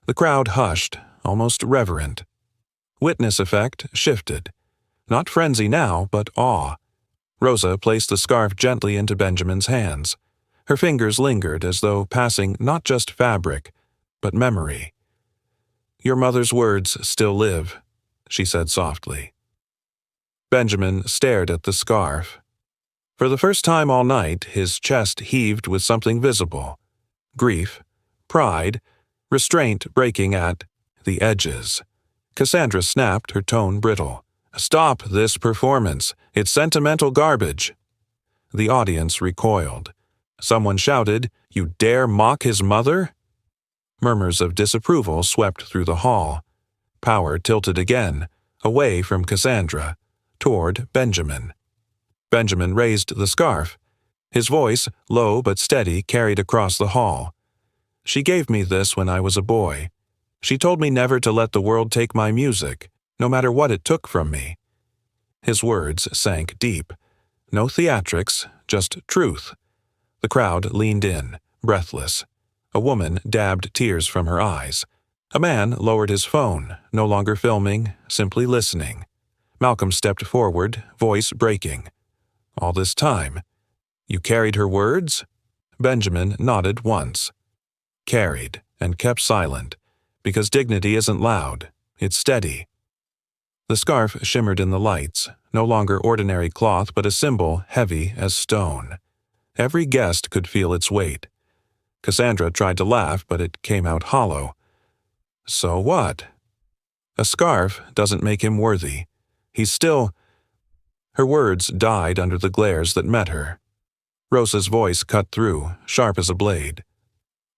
The crowd hushed, almost reverent. Witness effect shifted. Not frenzy now, but awe. Rosa placed the scarf gently into Benjamin's hands. Her fingers lingered as though passing not just fabric, but memory. "Your mother's words still live," she said softly. Benjamin stared at the scarf. For the first time all night, his chest heaved with something visible. Grief, pride, restraint breaking at the edges. Cassandra snapped, her tone brittle. "Stop this performance. It's sentimental garbage." The audience recoiled. Someone shouted, "You dare mock his mother?" Murmurs of disapproval swept through the hall. Power tilted again, away from Cassandra, toward Benjamin. Benjamin raised the scarf. His voice, low but steady, carried across the hall. "She gave me this when I was a boy. She told me never to let the world take my music, no matter what it took from me." His words sank deep. No theatrics, just truth. The crowd leaned in, breathless. A woman dabbed tears from her eyes. A man lowered his phone, no longer filming, simply listening. Malcolm stepped forward, voice breaking. "All this time, you carried her words?" Benjamin nodded once. Carried, and kept silent, because dignity isn't loud, it's steady. The scarf shimmered in the lights, no longer ordinary cloth but a symbol heavy as stone. Every guest could feel its weight. Cassandra tried to laugh, but it came out hollow. So what? A scarf doesn't make him worthy. He's still... Her words died under the glares that met her. Rosa's voice cut through, sharp as a blade.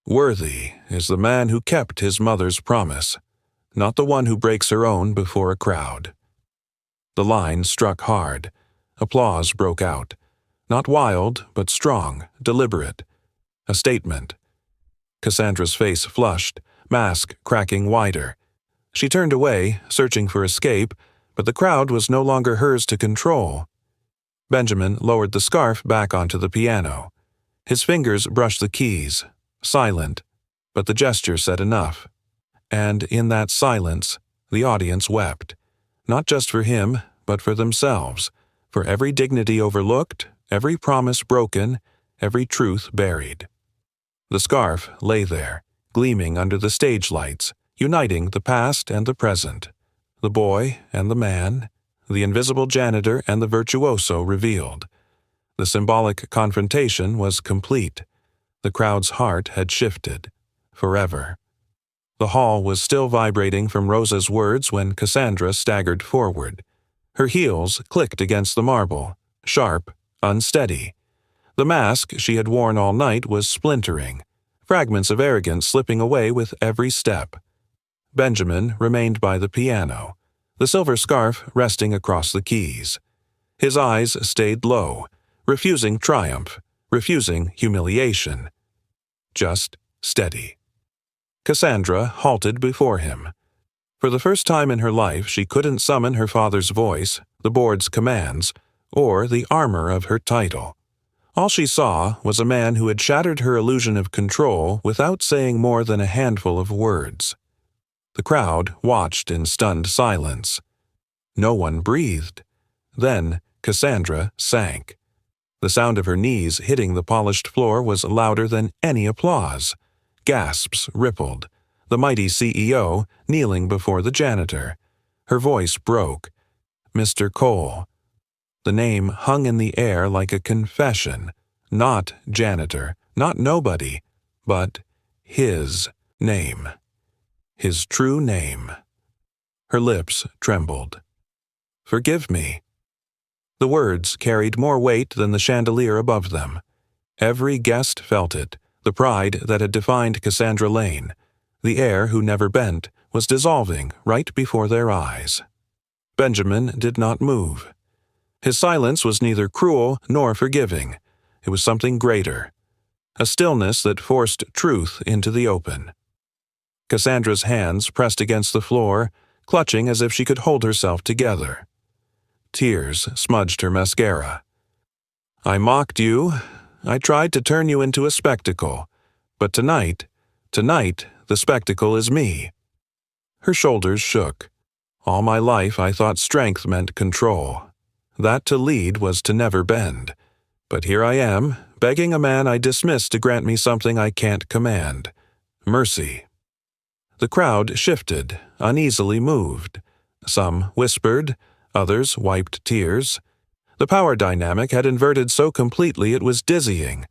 "Worthy is the man who kept his mother's promise, not the one who breaks her own before a crowd." The line struck hard. Applause broke out. Not wild, but strong, deliberate. A statement. Cassandra's face flushed, mask cracking wider. She turned away, searching for escape, but the crowd was no longer hers to control. Benjamin lowered the scarf back onto the piano. His fingers brushed the keys, silent, but the gesture said enough. And in that silence, the audience wept. Not just for him, but for themselves, for every dignity overlooked, every promise broken, every truth buried. The scarf lay there, gleaming under the stage lights, uniting the past and the present, the boy and the man, the invisible janitor and the virtuoso revealed. The symbolic confrontation was complete. The crowd's heart had shifted, forever. The hall was still vibrating from Rosa's words when Cassandra staggered forward. Her heels clicked against the marble, sharp, unsteady. The mask she had worn all night was splintering, fragments of arrogance slipping away with every step. Benjamin remained by the piano, the silver scarf resting across the keys. His eyes stayed low, refusing triumph, refusing humiliation. Just steady. Cassandra halted before him. For the first time in her life, she couldn't summon her father's voice, the board's commands, or the armor of her title. All she saw was a man who had shattered her illusion of control without saying more than a handful of words. The crowd watched in stunned silence. No one breathed. Then Cassandra sank. The sound of her knees hitting the polished floor was louder than any applause. Gasps rippled. The mighty CEO kneeling before the janitor. Her voice broke. "Mr. Cole." The name hung in the air like a confession, Not janitor, not nobody, but his name. His true name. Her lips trembled. "Forgive me." The words carried more weight than the chandelier above them. Every guest felt it, the pride that had defined Cassandra Lane. The heir who never bent was dissolving right before their eyes. Benjamin did not move. His silence was neither cruel nor forgiving. It was something greater. A stillness that forced truth into the open. Cassandra's hands pressed against the floor, clutching as if she could hold herself together. Tears smudged her mascara. "I mocked you. I tried to turn you into a spectacle. But tonight, the spectacle is me." Her shoulders shook. All my life I thought strength meant control. That to lead was to never bend. But here I am, begging a man I dismissed to grant me something I can't command. Mercy. The crowd shifted, uneasily moved. Some whispered, others wiped tears. The power dynamic had inverted so completely it was dizzying.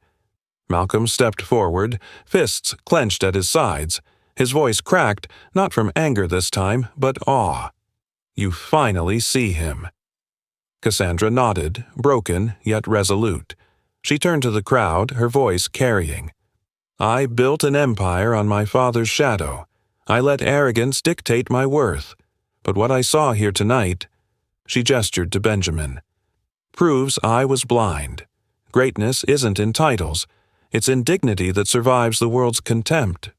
Malcolm stepped forward, fists clenched at his sides. His voice cracked, not from anger this time, but awe. "You finally see him." Cassandra nodded, broken yet resolute. She turned to the crowd, her voice carrying. "I built an empire on my father's shadow. I let arrogance dictate my worth. But what I saw here tonight," she gestured to Benjamin, "proves I was blind. Greatness isn't in titles. It's in dignity that survives the world's contempt."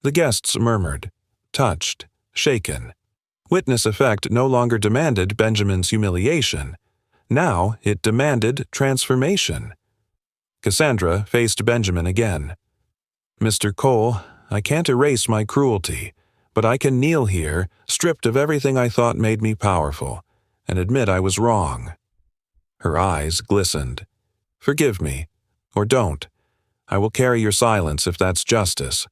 The guests murmured, touched, shaken. Witness effect no longer demanded Benjamin's humiliation. Now it demanded transformation. Cassandra faced Benjamin again. "Mr. Cole, I can't erase my cruelty, but I can kneel here, stripped of everything I thought made me powerful, and admit I was wrong." Her eyes glistened. "Forgive me, or don't. I will carry your silence if that's justice."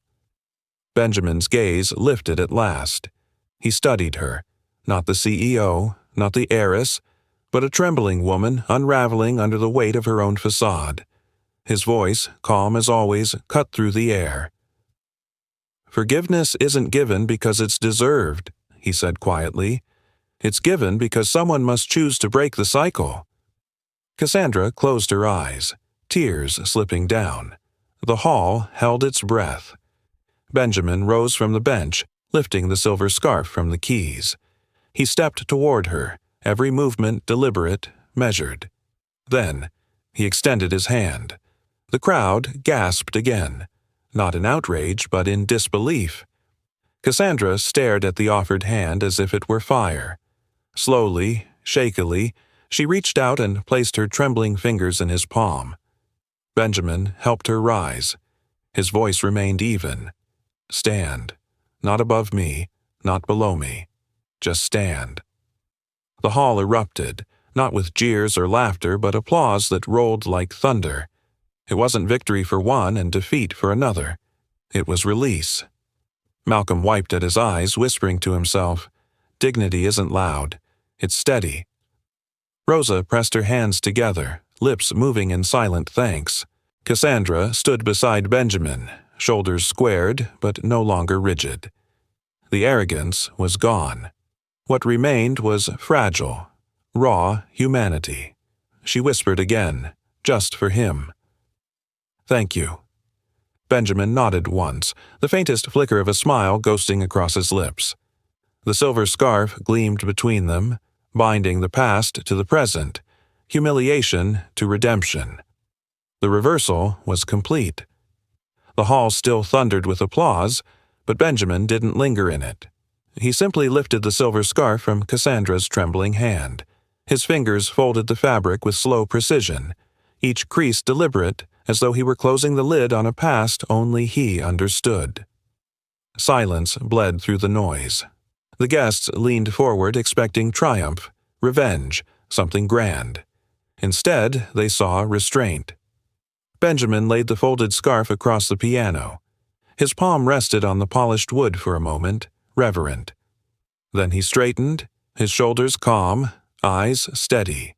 Benjamin's gaze lifted at last. He studied her, not the CEO, not the heiress, but a trembling woman unraveling under the weight of her own facade. His voice, calm as always, cut through the air. "Forgiveness isn't given because it's deserved," he said quietly. "It's given because someone must choose to break the cycle." Cassandra closed her eyes, tears slipping down. The hall held its breath. Benjamin rose from the bench, lifting the silver scarf from the keys. He stepped toward her, every movement deliberate, measured. Then, he extended his hand. The crowd gasped again, not in outrage but in disbelief. Cassandra stared at the offered hand as if it were fire. Slowly, shakily, she reached out and placed her trembling fingers in his palm. Benjamin helped her rise. His voice remained even. "Stand. Not above me, not below me. Just stand." The hall erupted, not with jeers or laughter, but applause that rolled like thunder. It wasn't victory for one and defeat for another. It was release. Malcolm wiped at his eyes, whispering to himself, "Dignity isn't loud. It's steady." Rosa pressed her hands together, lips moving in silent thanks. Cassandra stood beside Benjamin, shoulders squared but no longer rigid. The arrogance was gone. What remained was fragile, raw humanity. She whispered again, just for him. "Thank you." Benjamin nodded once, the faintest flicker of a smile ghosting across his lips. The silver scarf gleamed between them, binding the past to the present, humiliation to redemption. The reversal was complete. The hall still thundered with applause, but Benjamin didn't linger in it. He simply lifted the silver scarf from Cassandra's trembling hand. His fingers folded the fabric with slow precision, each crease deliberate, as though he were closing the lid on a past only he understood. Silence bled through the noise. The guests leaned forward expecting triumph, revenge, something grand. Instead, they saw restraint. Benjamin laid the folded scarf across the piano. His palm rested on the polished wood for a moment, reverent. Then he straightened, his shoulders calm, eyes steady.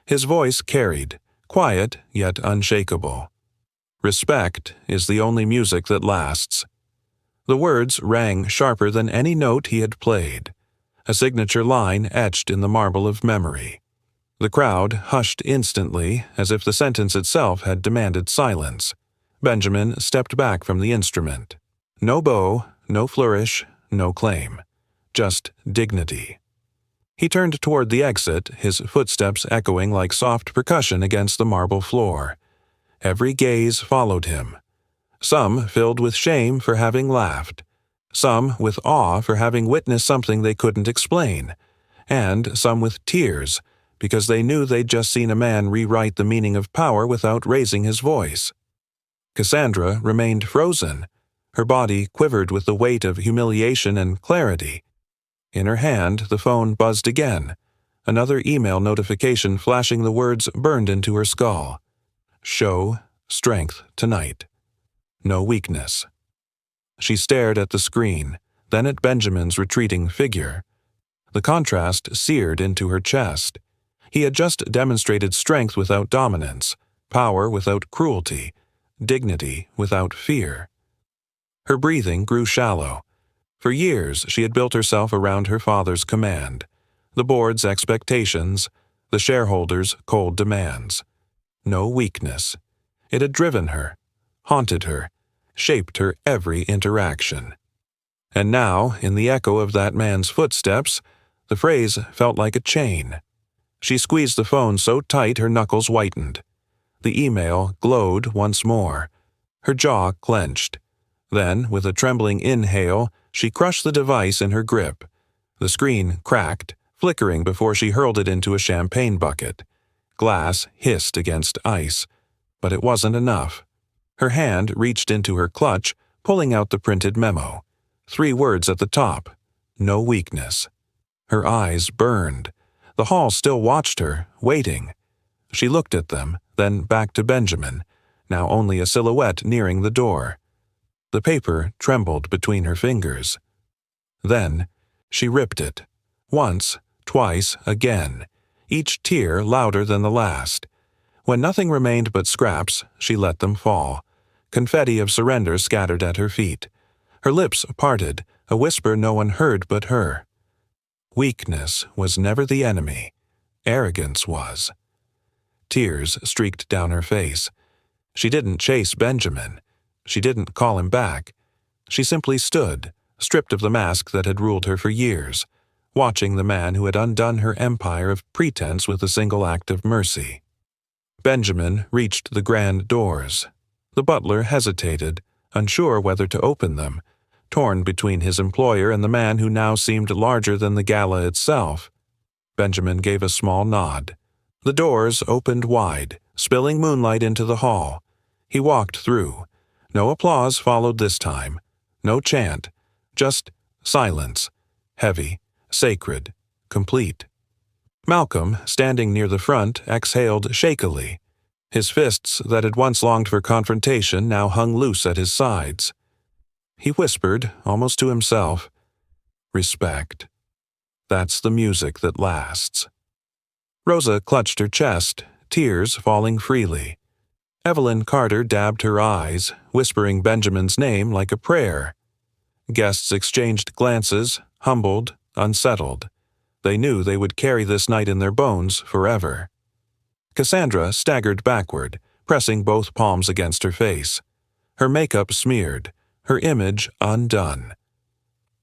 His voice carried, quiet yet unshakable. Respect is the only music that lasts. The words rang sharper than any note he had played, a signature line etched in the marble of memory. The crowd hushed instantly, as if the sentence itself had demanded silence. Benjamin stepped back from the instrument. No bow, no flourish, no claim. Just dignity. He turned toward the exit, his footsteps echoing like soft percussion against the marble floor. Every gaze followed him. Some filled with shame for having laughed, some with awe for having witnessed something they couldn't explain, and some with tears because they knew they'd just seen a man rewrite the meaning of power without raising his voice. Cassandra remained frozen. Her body quivered with the weight of humiliation and clarity. In her hand, the phone buzzed again, another email notification flashing the words burned into her skull. Show strength tonight. No weakness. She stared at the screen, then at Benjamin's retreating figure. The contrast seared into her chest. He had just demonstrated strength without dominance, power without cruelty, dignity without fear. Her breathing grew shallow. For years she had built herself around her father's command, the board's expectations, the shareholders' cold demands. No weakness. It had driven her, haunted her, shaped her every interaction. And now, in the echo of that man's footsteps, the phrase felt like a chain. She squeezed the phone so tight her knuckles whitened. The email glowed once more. Her jaw clenched. Then, with a trembling inhale, she crushed the device in her grip. The screen cracked, flickering before she hurled it into a champagne bucket. Glass hissed against ice, but it wasn't enough. Her hand reached into her clutch, pulling out the printed memo. 3 words at the top. No weakness. Her eyes burned. The hall still watched her, waiting. She looked at them, then back to Benjamin, now only a silhouette nearing the door. The paper trembled between her fingers. Then she ripped it. Once, twice, again, each tear louder than the last. When nothing remained but scraps, she let them fall. Confetti of surrender scattered at her feet. Her lips parted, a whisper no one heard but her. Weakness was never the enemy. Arrogance was. Tears streaked down her face. She didn't chase Benjamin. She didn't call him back. She simply stood, stripped of the mask that had ruled her for years, watching the man who had undone her empire of pretense with a single act of mercy. Benjamin reached the grand doors. The butler hesitated, unsure whether to open them, torn between his employer and the man who now seemed larger than the gala itself. Benjamin gave a small nod. The doors opened wide, spilling moonlight into the hall. He walked through. No applause followed this time. No chant. Just silence. Heavy, sacred, complete. Malcolm, standing near the front, exhaled shakily. His fists that had once longed for confrontation now hung loose at his sides. He whispered, almost to himself, "Respect. That's the music that lasts." Rosa clutched her chest, tears falling freely. Evelyn Carter dabbed her eyes, whispering Benjamin's name like a prayer. Guests exchanged glances, humbled, unsettled. They knew they would carry this night in their bones forever. Cassandra staggered backward, pressing both palms against her face. Her makeup smeared, her image undone.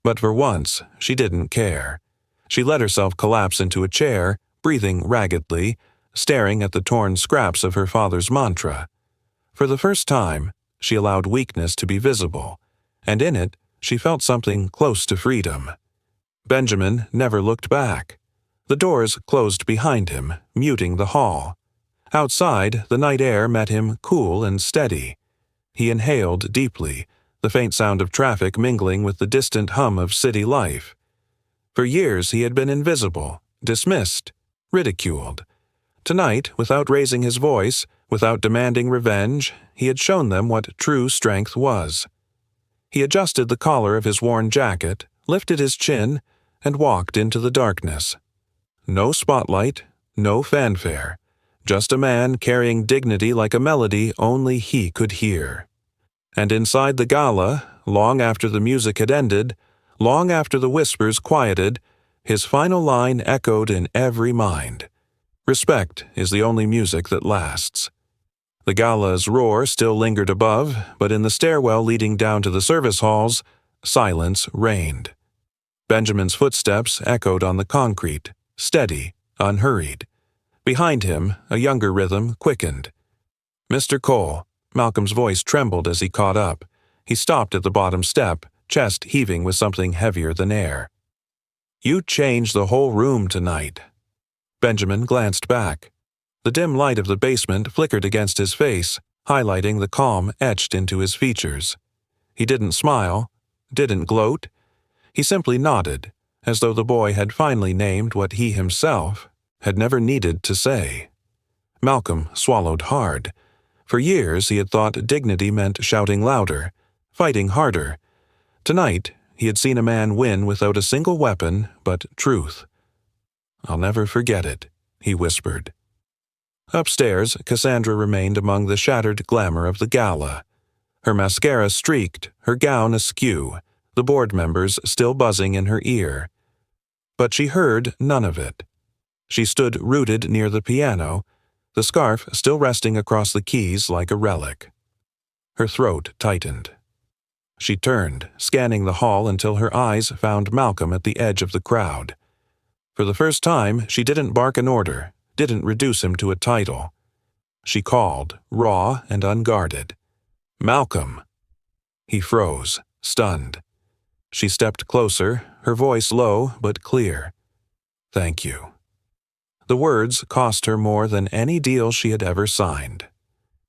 But for once, she didn't care. She let herself collapse into a chair, breathing raggedly, staring at the torn scraps of her father's mantra. For the first time, she allowed weakness to be visible, and in it, she felt something close to freedom. Benjamin never looked back. The doors closed behind him, muting the hall. Outside, the night air met him cool and steady. He inhaled deeply, the faint sound of traffic mingling with the distant hum of city life. For years he had been invisible, dismissed, ridiculed. Tonight, without raising his voice, without demanding revenge, he had shown them what true strength was. He adjusted the collar of his worn jacket, lifted his chin, and walked into the darkness. No spotlight, no fanfare, Just a man carrying dignity like a melody only he could hear. And inside the gala, long after the music had ended, long after the whispers quieted, his final line echoed in every mind. Respect is the only music that lasts. The gala's roar still lingered above, but in the stairwell leading down to the service halls, silence reigned. Benjamin's footsteps echoed on the concrete, steady, unhurried. Behind him, a younger rhythm quickened. "Mr. Cole," Malcolm's voice trembled as he caught up. He stopped at the bottom step, chest heaving with something heavier than air. "You changed the whole room tonight." Benjamin glanced back. The dim light of the basement flickered against his face, highlighting the calm etched into his features. He didn't smile, didn't gloat. He simply nodded, as though the boy had finally named what he himself had never needed to say. Malcolm swallowed hard. For years he had thought dignity meant shouting louder, fighting harder. Tonight he had seen a man win without a single weapon but truth. "I'll never forget it," he whispered. Upstairs, Cassandra remained among the shattered glamour of the gala. Her mascara streaked, her gown askew, the board members still buzzing in her ear. But she heard none of it. She stood rooted near the piano, the scarf still resting across the keys like a relic. Her throat tightened. She turned, scanning the hall until her eyes found Malcolm at the edge of the crowd. For the first time, she didn't bark an order, didn't reduce him to a title. She called, raw and unguarded. "Malcolm!" He froze, stunned. She stepped closer, her voice low but clear. "Thank you." The words cost her more than any deal she had ever signed.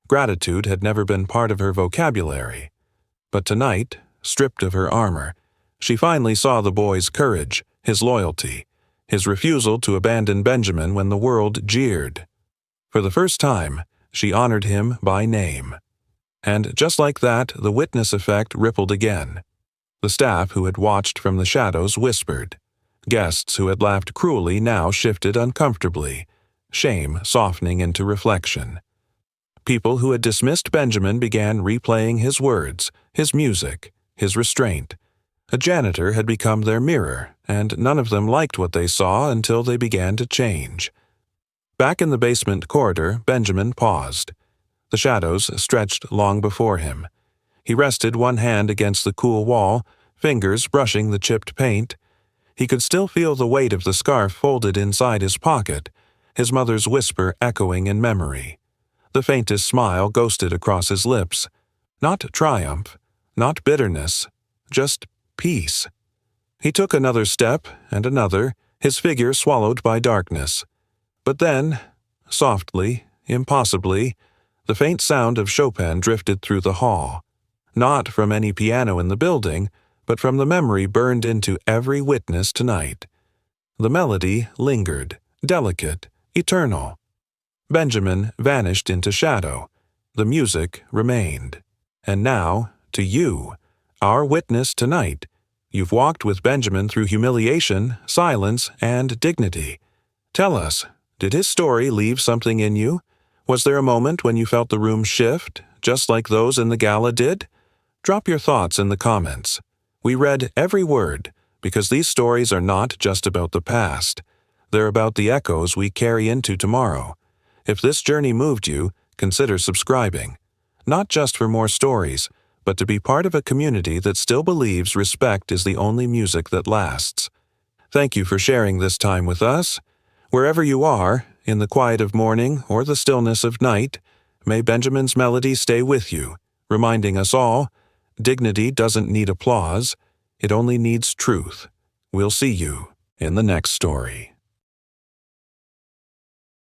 Gratitude had never been part of her vocabulary. But tonight, stripped of her armor, she finally saw the boy's courage, his loyalty, his refusal to abandon Benjamin when the world jeered. For the first time, she honored him by name. And just like that, the witness effect rippled again. The staff who had watched from the shadows whispered. Guests who had laughed cruelly now shifted uncomfortably, shame softening into reflection. People who had dismissed Benjamin began replaying his words, his music, his restraint. A janitor had become their mirror, and none of them liked what they saw until they began to change. Back in the basement corridor, Benjamin paused. The shadows stretched long before him. He rested one hand against the cool wall, fingers brushing the chipped paint. He could still feel the weight of the scarf folded inside his pocket, his mother's whisper echoing in memory. The faintest smile ghosted across his lips. Not triumph, not bitterness, just peace. He took another step and another, his figure swallowed by darkness. But then, softly, impossibly, the faint sound of Chopin drifted through the hall. Not from any piano in the building, but from the memory burned into every witness tonight. The melody lingered, delicate, eternal. Benjamin vanished into shadow. The music remained. And now, to you, our witness tonight, you've walked with Benjamin through humiliation, silence, and dignity. Tell us, did his story leave something in you? Was there a moment when you felt the room shift, just like those in the gala did? Drop your thoughts in the comments. We read every word, because these stories are not just about the past. They're about the echoes we carry into tomorrow. If this journey moved you, consider subscribing. Not just for more stories, but to be part of a community that still believes respect is the only music that lasts. Thank you for sharing this time with us. Wherever you are, in the quiet of morning or the stillness of night, may Benjamin's melody stay with you, reminding us all, dignity doesn't need applause, it only needs truth. We'll see you in the next story.